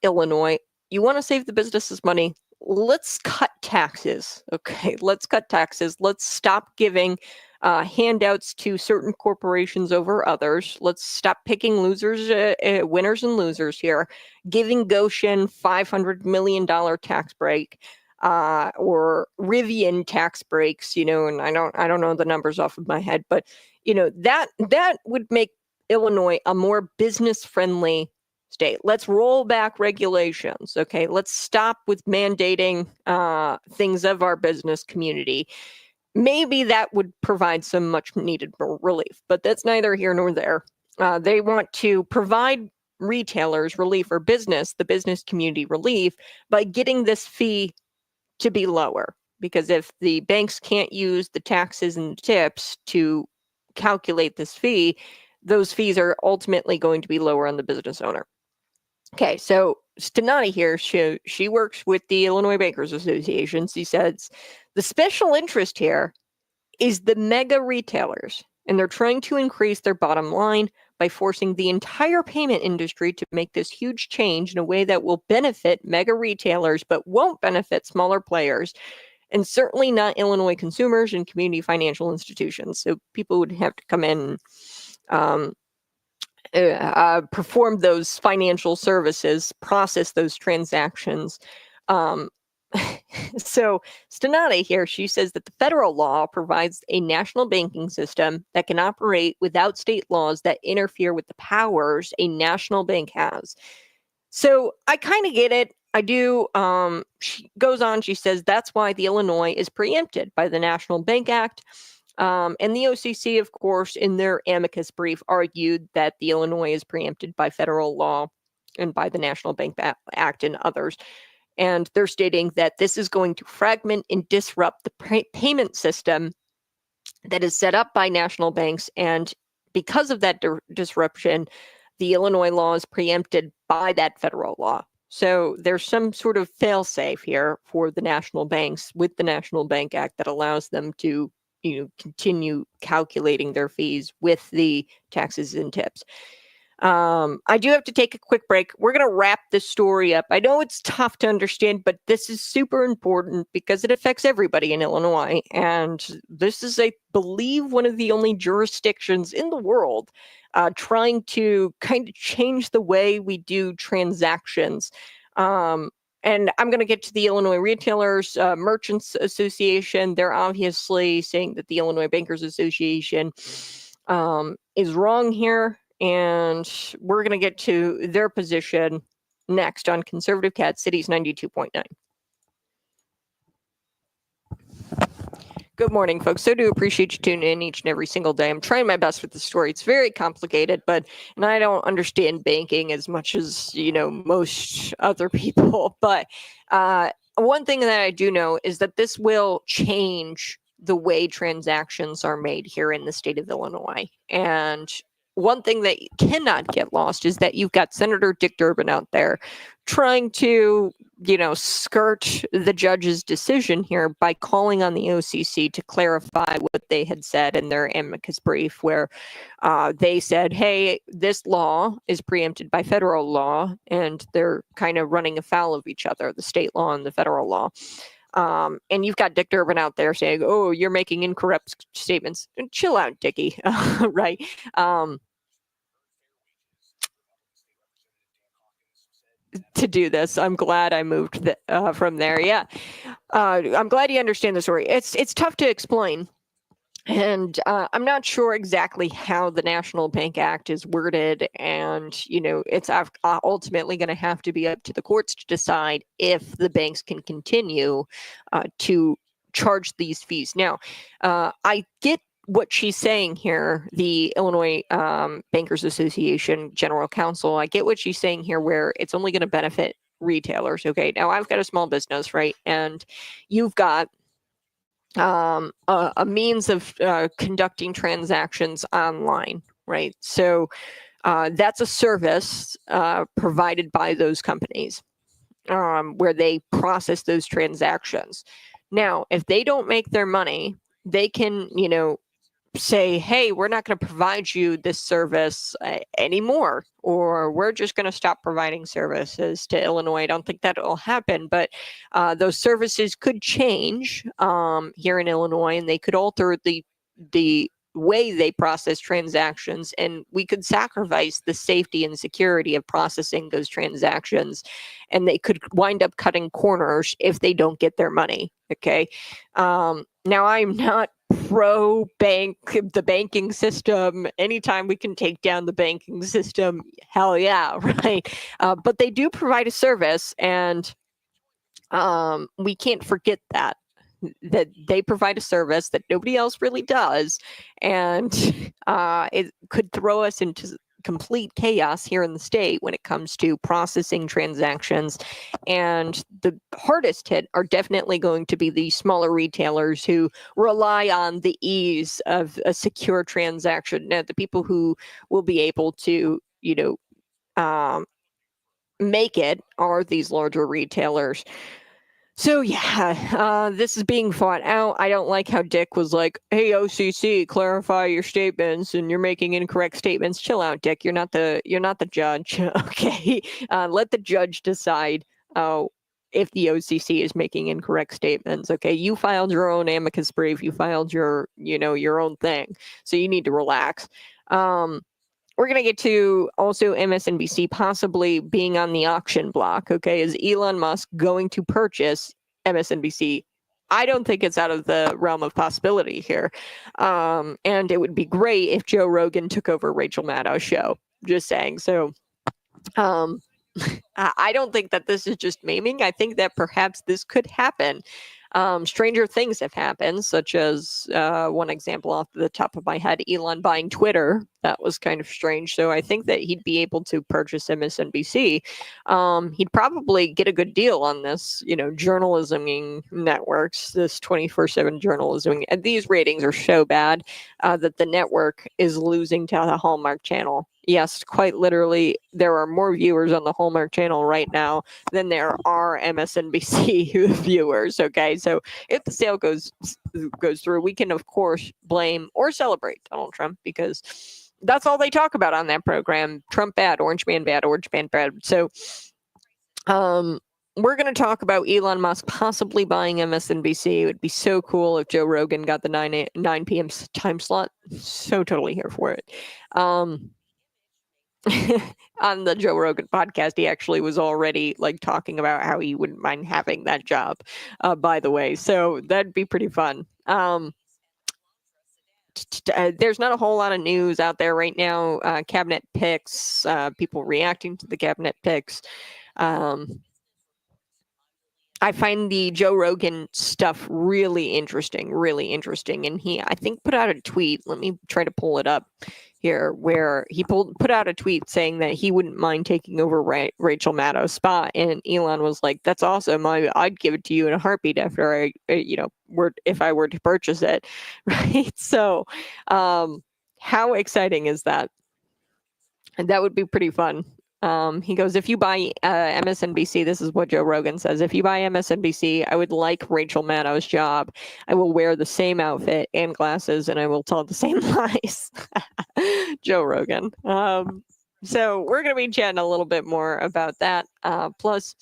A: Illinois, you want to save the businesses money? Let's cut taxes. Okay, let's cut taxes. Let's stop giving handouts to certain corporations over others. Let's stop picking winners and losers here. Giving Goshen $500 million tax break. Or Rivian tax breaks, and I don't know the numbers off of my head, but that would make Illinois a more business friendly state. Let's roll back regulations. Okay, let's stop with mandating things of our business community. Maybe that would provide some much needed relief, but that's neither here nor there. They want to provide retailers relief, or the business community relief, by getting this fee to be lower, because if the banks can't use the taxes and the tips to calculate this fee, those fees are ultimately going to be lower on the business owner. Okay, so Stinati here, she works with the Illinois Bankers Association. She says the special interest here is the mega retailers, and they're trying to increase their bottom line by forcing the entire payment industry to make this huge change in a way that will benefit mega retailers, but won't benefit smaller players, and certainly not Illinois consumers and community financial institutions. So people would have to come in and perform those financial services, process those transactions. So Stinati here, she says that the federal law provides a national banking system that can operate without state laws that interfere with the powers a national bank has. So I kind of get it. I do. She goes on, she says that's why the Illinois is preempted by the National Bank Act. And the OCC, of course, in their amicus brief, argued that the Illinois is preempted by federal law and by the National Bank Act and others. And they're stating that this is going to fragment and disrupt the payment system that is set up by national banks. And because of that disruption, the Illinois law is preempted by that federal law. So there's some sort of fail-safe here for the national banks with the National Bank Act that allows them to continue calculating their fees with the taxes and tips. I do have to take a quick break. We're going to wrap this story up. I know it's tough to understand, but this is super important because it affects everybody in Illinois. And this is, I believe, one of the only jurisdictions in the world trying to kind of change the way we do transactions. And I'm going to get to the Illinois Retailers Merchants Association. They're obviously saying that the Illinois Bankers Association is wrong here. And we're going to get to their position next on Conservative Cat Cities 92.9. Good morning, folks. So do appreciate you tuning in each and every single day. I'm trying my best with the story. It's very complicated, and I don't understand banking as much as, most other people. But one thing that I do know is that this will change the way transactions are made here in the state of Illinois. And one thing that cannot get lost is that you've got Senator Dick Durbin out there trying to skirt the judge's decision here by calling on the OCC to clarify what they had said in their amicus brief, where they said, hey, this law is preempted by federal law, and they're kind of running afoul of each other, the state law and the federal law. And you've got Dick Durbin out there saying, oh, you're making incorrect statements. Chill out, Dickie, right? To do this. I'm glad I moved from there. Yeah. I'm glad you understand the story. It's tough to explain. And I'm not sure exactly how the National Bank Act is worded. And, it's ultimately going to have to be up to the courts to decide if the banks can continue to charge these fees. Now, I get what she's saying here, the Illinois Bankers Association General Counsel. I get what she's saying here, where it's only going to benefit retailers. Okay. Now, I've got a small business, right? And you've got a means of conducting transactions online, right? So that's a service provided by those companies where they process those transactions. Now, if they don't make their money, they can, say, hey, we're not going to provide you this service anymore, or we're just going to stop providing services to Illinois. I don't think that will happen, but those services could change here in Illinois, and they could alter the way they process transactions, and we could sacrifice the safety and security of processing those transactions, and they could wind up cutting corners if they don't get their money. Okay. Now, I'm not pro bank, the banking system. Anytime we can take down the banking system, hell yeah, right? But they do provide a service, and we can't forget that they provide a service that nobody else really does, and it could throw us into complete chaos here in the state when it comes to processing transactions. And the hardest hit are definitely going to be the smaller retailers who rely on the ease of a secure transaction. Now, the people who will be able to, make it are these larger retailers. So yeah, this is being fought out. I don't like how Dick was like, "Hey OCC, clarify your statements, and you're making incorrect statements." Chill out, Dick. You're not the judge. Okay, let the judge decide if the OCC is making incorrect statements. Okay, you filed your own amicus brief. You filed your own thing. So you need to relax. We're going to get to also MSNBC possibly being on the auction block. Okay, is Elon Musk going to purchase MSNBC? I don't think it's out of the realm of possibility here. And it would be great if Joe Rogan took over Rachel Maddow's show. Just saying. So I don't think that this is just memeing. I think that perhaps this could happen. Stranger things have happened, such as one example off the top of my head, Elon buying Twitter. That was kind of strange. So I think that he'd be able to purchase MSNBC. He'd probably get a good deal on this, journalism networks, this 24/7 journalism. And these ratings are so bad that the network is losing to the Hallmark Channel. Yes, quite literally, there are more viewers on the Hallmark Channel right now than there are MSNBC viewers. Okay, so if the sale goes through, we can of course blame or celebrate Donald Trump, because that's all they talk about on that program. Trump bad, Orange man bad, Orange man bad. So we're going to talk about Elon Musk possibly buying MSNBC. It would be so cool if Joe Rogan got the 9 p.m. time slot. So totally here for it. On the Joe Rogan podcast, he actually was already talking about how he wouldn't mind having that job, by the way. So that'd be pretty fun. There's not a whole lot of news out there right now. Cabinet picks, people reacting to the cabinet picks. I find the Joe Rogan stuff really interesting, and he, I think, put out a tweet. Let me try to pull it up here, where he put out a tweet saying that he wouldn't mind taking over Rachel Maddow's spot, and Elon was like, "That's awesome! I'd give it to you in a heartbeat after if I were to purchase it." Right? So, how exciting is that? And that would be pretty fun. He goes, if you buy MSNBC, this is what Joe Rogan says. If you buy MSNBC, I would like Rachel Maddow's job. I will wear the same outfit and glasses, and I will tell the same lies. Joe Rogan. So we're going to be chatting a little bit more about that. Plus,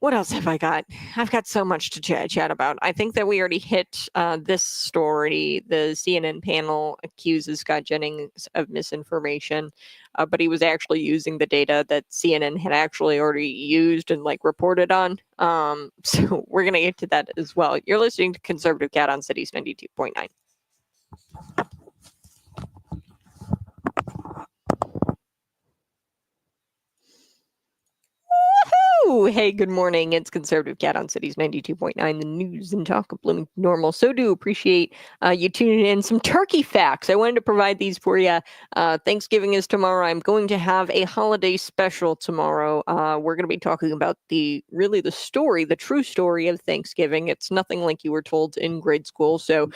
A: what else have I got? I've got so much to chat about. I think that we already hit this story. The CNN panel accuses Scott Jennings of misinformation, but he was actually using the data that CNN had actually already used and reported on. So we're going to get to that as well. You're listening to Conservative Cat on Cities 92.9. Hey, good morning. It's Conservative Cat on Cities 92.9, the news and talk of Bloomington Normal. So do appreciate you tuning in. Some turkey facts. I wanted to provide these for you. Thanksgiving is tomorrow. I'm going to have a holiday special tomorrow. We're going to be talking about the true story of Thanksgiving. It's nothing like you were told in grade school. So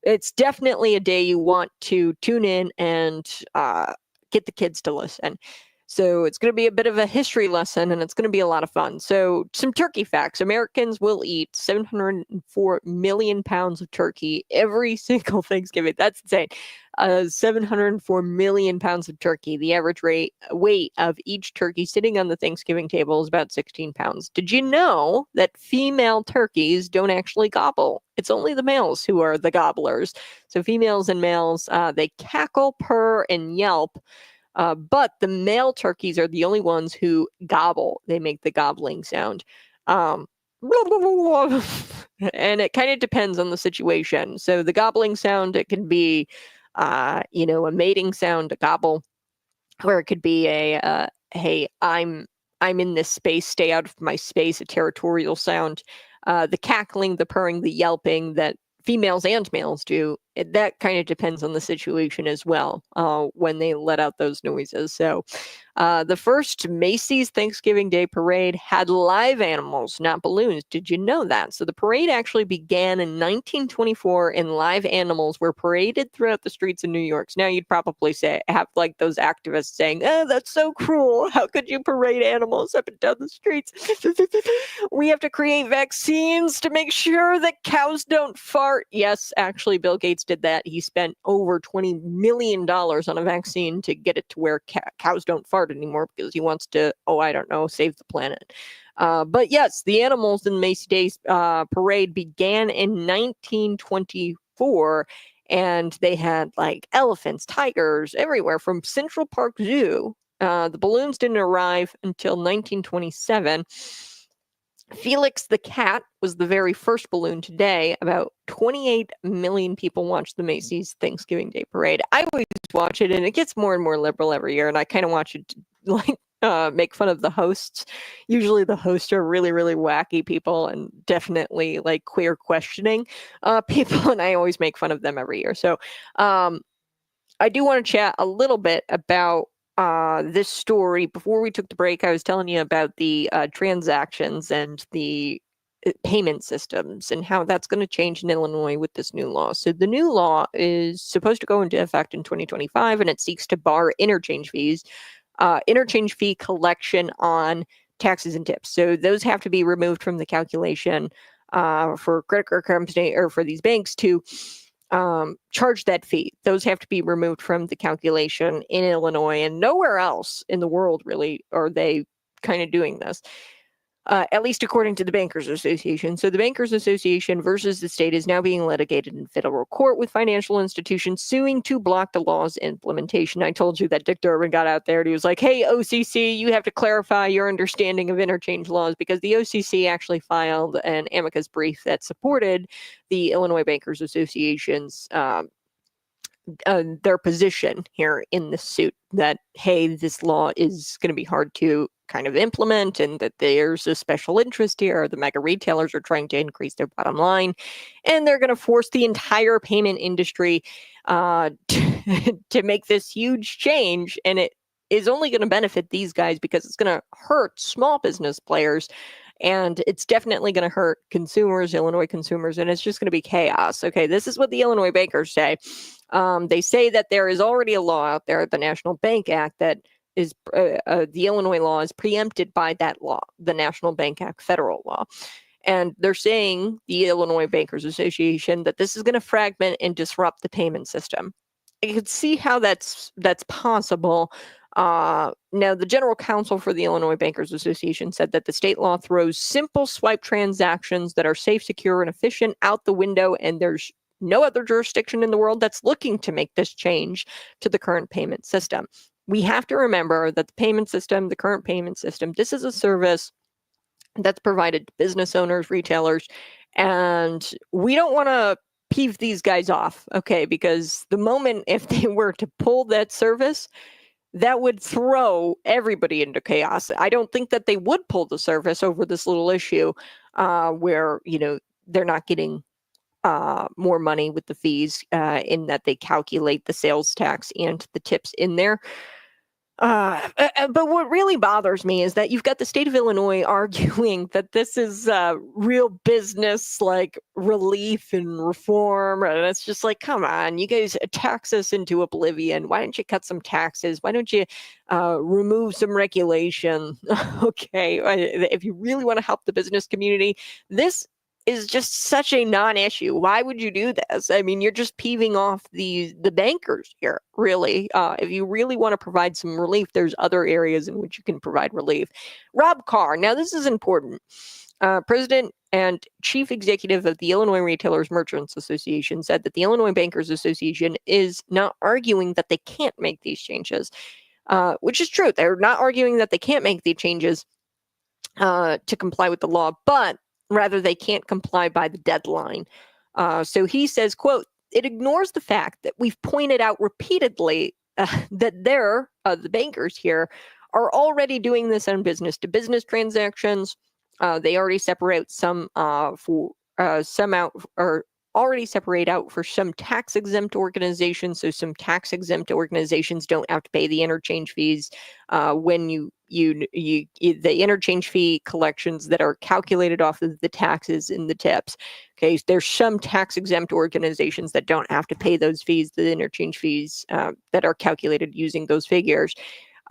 A: it's definitely a day you want to tune in and get the kids to listen. So it's going to be a bit of a history lesson, and it's going to be a lot of fun. So some turkey facts. Americans will eat 704 million pounds of turkey every single Thanksgiving. That's insane. 704 million pounds of turkey. The average weight of each turkey sitting on the Thanksgiving table is about 16 pounds. Did you know that female turkeys don't actually gobble? It's only the males who are the gobblers. So females and males, they cackle, purr, and yelp. But the male turkeys are the only ones who gobble. They make the gobbling sound. And it kind of depends on the situation. So the gobbling sound, it can be, a mating sound, a gobble, or it could be a, hey, I'm in this space, stay out of my space, a territorial sound. The cackling, the purring, the yelping that females and males do, that kind of depends on the situation as well, when they let out those noises. So the first Macy's Thanksgiving Day Parade had live animals, not balloons. Did you know that? So the parade actually began in 1924, and live animals were paraded throughout the streets of New York. So now you'd probably have those activists saying, "Oh, that's so cruel. How could you parade animals up and down the streets?" We have to create vaccines to make sure that cows don't fart. Yes, actually, Bill Gates did that. He spent over $20 million on a vaccine to get it to where cows don't fart anymore, because he wants to, save the planet. But yes, the animals in the Macy's Day Parade began in 1924, and they had elephants, tigers everywhere from Central Park Zoo. The balloons didn't arrive until 1927. Felix the cat was the very first balloon today. About 28 million people watch the Macy's Thanksgiving Day Parade. I always watch it, and it gets more and more liberal every year, and I kind of watch it make fun of the hosts. Usually the hosts are really, really wacky people, and definitely queer questioning people, and I always make fun of them every year. So I do want to chat a little bit about this story. Before we took the break, I was telling you about the transactions and the payment systems and how that's going to change in Illinois with this new law. So the new law is supposed to go into effect in 2025, and it seeks to bar interchange fees, interchange fee collection on taxes and tips. So those have to be removed from the calculation for credit card company or for these banks to charge that fee. Those have to be removed from the calculation in Illinois, and nowhere else in the world really are they kind of doing this. At least according to the Bankers Association. So the Bankers Association versus the state is now being litigated in federal court, with financial institutions suing to block the law's implementation. I told you that Dick Durbin got out there and he was like, "Hey, OCC, you have to clarify your understanding of interchange laws," because the OCC actually filed an amicus brief that supported the Illinois Bankers Association's their position here in this suit that, hey, this law is going to be hard to kind of implement and that there's a special interest here. The mega retailers are trying to increase their bottom line and they're going to force the entire payment industry to make this huge change. And it is only going to benefit these guys because it's going to hurt small business players. And it's definitely going to hurt consumers, Illinois consumers, and it's just going to be chaos. Okay, this is what the Illinois bankers say. They say that there is already a law out there, the National Bank Act, that is the Illinois law is preempted by that law, the National Bank Act federal law. And they're saying, the Illinois Bankers Association, that this is going to fragment and disrupt the payment system. You can see how that's possible. Now, the general counsel for the Illinois Bankers Association said that the state law throws simple swipe transactions that are safe, secure, and efficient out the window, and there's no other jurisdiction in the world that's looking to make this change to the current payment system. We have to remember that the payment system, the current payment system, this is a service that's provided to business owners, retailers, and we don't want to peeve these guys off, okay? Because the moment if they were to pull that service, that would throw everybody into chaos. I don't think that they would pull the service over this little issue where, they're not getting more money with the fees in that they calculate the sales tax and the tips in there. But what really bothers me is that you've got the state of Illinois arguing that this is real business, like relief and reform. And it's just like, come on, you guys tax us into oblivion. Why don't you cut some taxes? Why don't you remove some regulation? Okay, if you really want to help the business community, this is just such a non-issue. Why would you do this? I mean, you're just peeving off the bankers here, really. If you really want to provide some relief, there's other areas in which you can provide relief. Rob Carr, now this is important. President and Chief Executive of the Illinois Retailers Merchants Association said that the Illinois Bankers Association is not arguing that they can't make these changes, which is true. They're not arguing that they can't make the changes to comply with the law, but rather they can't comply by the deadline. So he says, quote, it ignores the fact that we've pointed out repeatedly that the bankers here are already doing this on business to business transactions. They already separate some out for some tax exempt organizations. So some tax exempt organizations don't have to pay the interchange fees when the interchange fee collections that are calculated off of the taxes and the tips. Okay, there's some tax exempt organizations that don't have to pay those fees, the interchange fees that are calculated using those figures.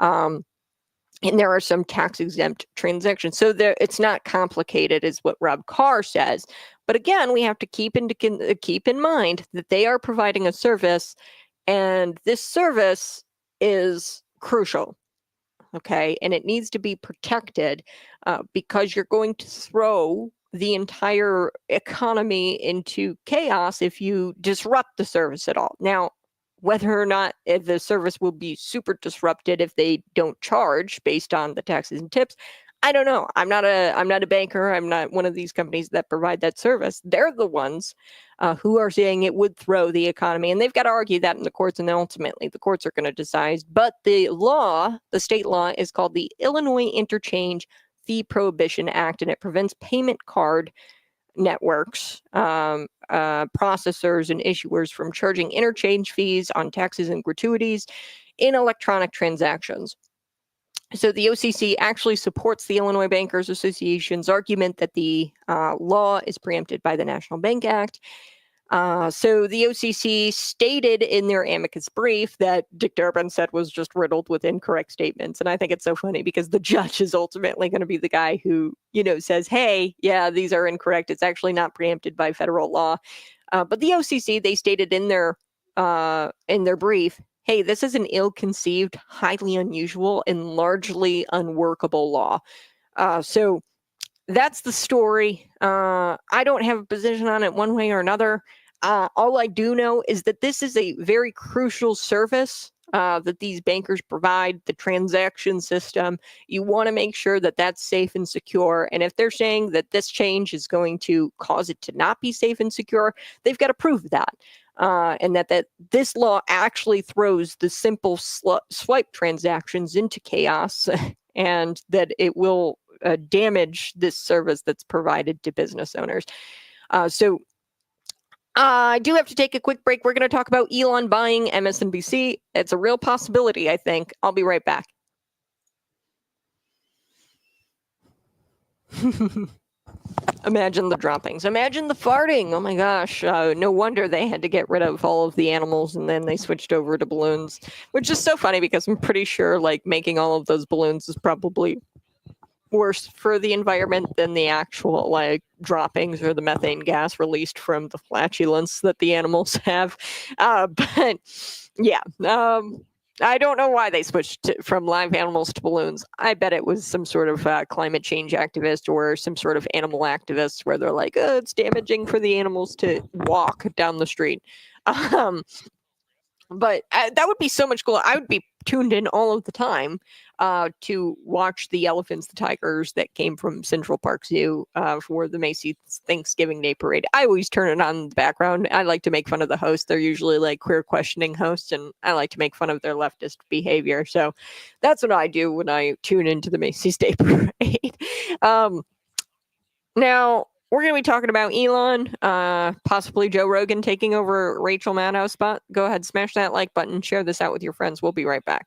A: And there are some tax exempt transactions. So it's not complicated is what Rob Carr says. But again, we have to keep in mind that they are providing a service, and this service is crucial. Okay, and it needs to be protected because you're going to throw the entire economy into chaos if you disrupt the service at all. Now, whether or not the service will be super disrupted if they don't charge based on the taxes and tips, I don't know. I'm not a banker. I'm not one of these companies that provide that service. They're the ones who are saying it would throw the economy, and they've got to argue that in the courts, and then ultimately the courts are going to decide. But the state law is called the Illinois Interchange Fee Prohibition Act, and it prevents payment card networks, processors, and issuers from charging interchange fees on taxes and gratuities in electronic transactions. So the OCC actually supports the Illinois Bankers Association's argument that the law is preempted by the National Bank Act. So the OCC stated in their amicus brief that Dick Durbin said was just riddled with incorrect statements. And I think it's so funny because the judge is ultimately going to be the guy who, says, hey, yeah, these are incorrect. It's actually not preempted by federal law. But the OCC, they stated in their brief, hey, this is an ill-conceived, highly unusual, and largely unworkable law. So that's the story. I don't have a position on it one way or another. All I do know is that this is a very crucial service that these bankers provide, the transaction system. You want to make sure that that's safe and secure. And if they're saying that this change is going to cause it to not be safe and secure, they've got to prove that. and that this law actually throws the simple swipe transactions into chaos, and that it will damage this service that's provided to business owners. So I do have to take a quick break. We're going to talk about Elon buying MSNBC. It's a real possibility, I think. I'll be right back. Imagine the droppings. Imagine the farting. Oh my gosh. No wonder they had to get rid of all of the animals and then they switched over to balloons, which is so funny because I'm pretty sure like making all of those balloons is probably worse for the environment than the actual like droppings or the methane gas released from the flatulence that the animals have. But yeah, I don't know why they switched from live animals to balloons. I bet it was some sort of climate change activist or some sort of animal activist where they're like, oh, it's damaging for the animals to walk down the street. But that would be so much cool. I would be tuned in all of the time to watch the elephants, the tigers that came from Central Park Zoo for the Macy's Thanksgiving Day Parade. I always turn it on in the background. I like to make fun of the hosts. They're usually like queer questioning hosts, and I like to make fun of their leftist behavior. So that's what I do when I tune into the Macy's Day Parade. Now, we're going to be talking about Elon, possibly Joe Rogan taking over Rachel Maddow's spot. Go ahead, smash that like button, share this out with your friends. We'll be right back.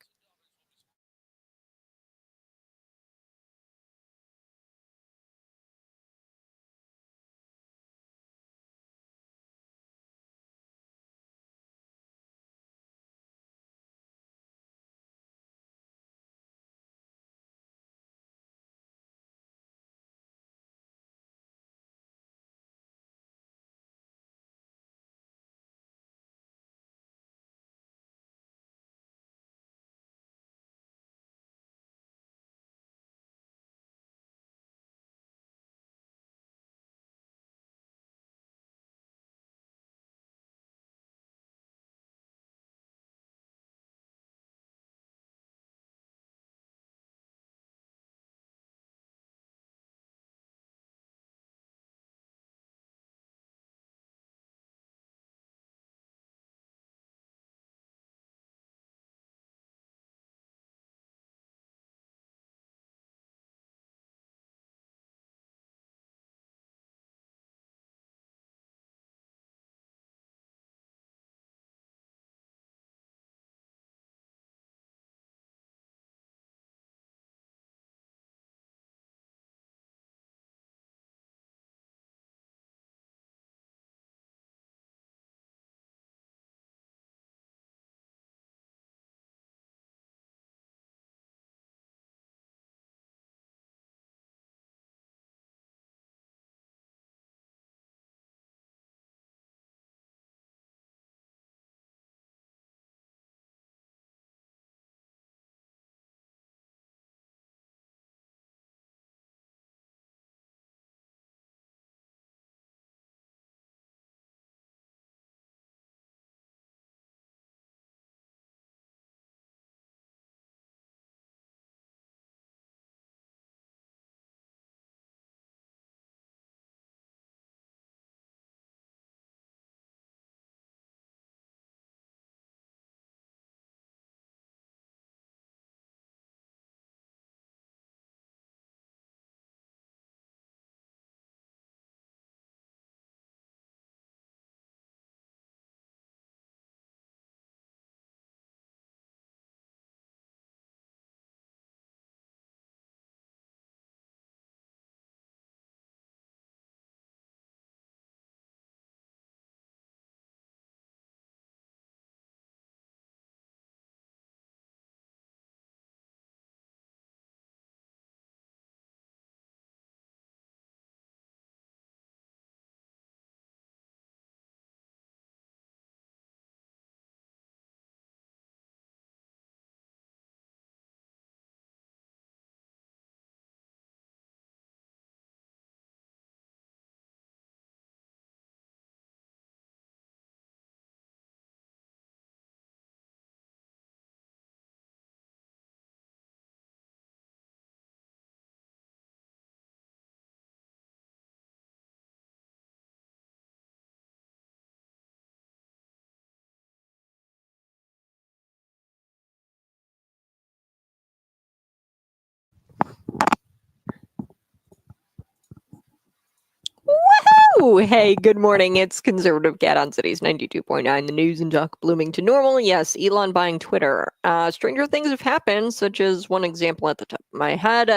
A: Oh, hey, good morning. It's Conservative Cat on Cities 92.9, the news and talk blooming to normal. Yes, Elon buying Twitter. Stranger things have happened, such as one example at the top of my head.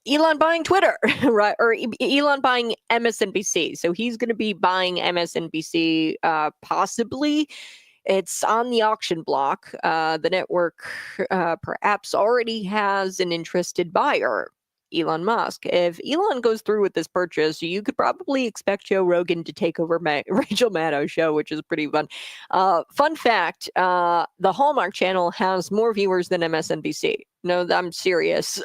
A: Elon buying Twitter, right? Or Elon buying MSNBC. So he's going to be buying MSNBC, possibly. It's on the auction block. The network perhaps already has an interested buyer, Elon Musk. If Elon goes through with this purchase, you could probably expect Joe Rogan to take over Rachel Maddow's show, which is pretty fun. Fun fact, the Hallmark Channel has more viewers than MSNBC. No, I'm serious.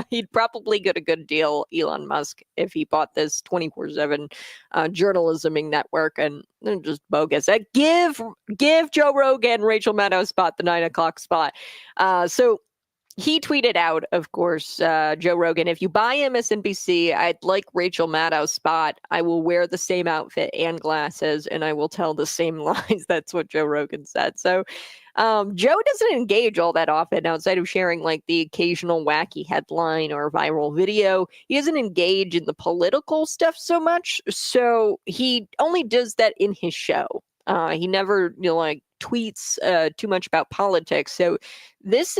A: He'd probably get a good deal, Elon Musk, if he bought this 24/7 journalisming network, and they're just bogus. Give Joe Rogan Rachel Maddow's spot, the 9 o'clock spot. So he tweeted out, of course, Joe Rogan, if you buy MSNBC, I'd like Rachel Maddow's spot. I will wear the same outfit and glasses, and I will tell the same lies. That's what Joe Rogan said. So Joe doesn't engage all that often outside of sharing like the occasional wacky headline or viral video. He doesn't engage in the political stuff so much. So he only does that in his show. He never, like tweets too much about politics. So this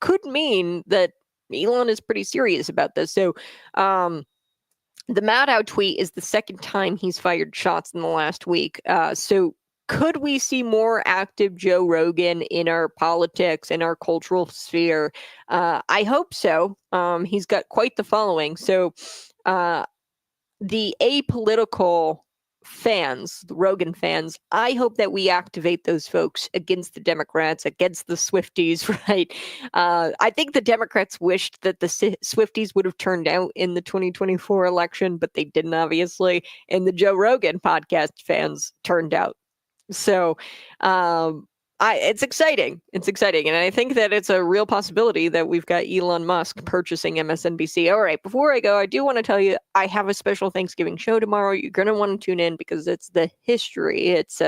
A: could mean that Elon is pretty serious about this. So the Maddow tweet is the second time he's fired shots in the last week. So could we see more active Joe Rogan in our politics, in our cultural sphere? I hope so. He's got quite the following. So the apolitical fans, the Rogan fans, I hope that we activate those folks against the Democrats, against the Swifties, right? I think the Democrats wished that the Swifties would have turned out in the 2024 election, but they didn't, obviously. And the Joe Rogan podcast fans turned out. So it's exciting. It's exciting. And I think that it's a real possibility that we've got Elon Musk purchasing MSNBC. All right, before I go, I do want to tell you I have a special Thanksgiving show tomorrow. You're going to want to tune in because it's the history. It's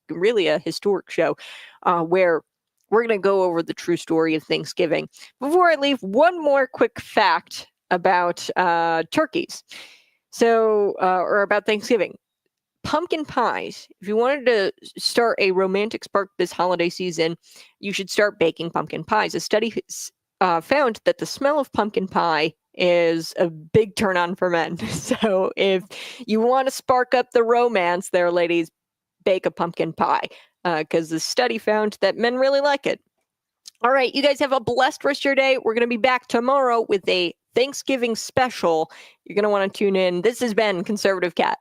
A: really a historic show where we're going to go over the true story of Thanksgiving. Before I leave, one more quick fact about turkeys. So, or about Thanksgiving. Pumpkin pies. If you wanted to start a romantic spark this holiday season, you should start baking pumpkin pies. A study found that the smell of pumpkin pie is a big turn on for men. So if you want to spark up the romance there, ladies, bake a pumpkin pie because the study found that men really like it. All right, you guys have a blessed rest of your day. We're going to be back tomorrow with a Thanksgiving special. You're going to want to tune in. This has been Conservative Cat.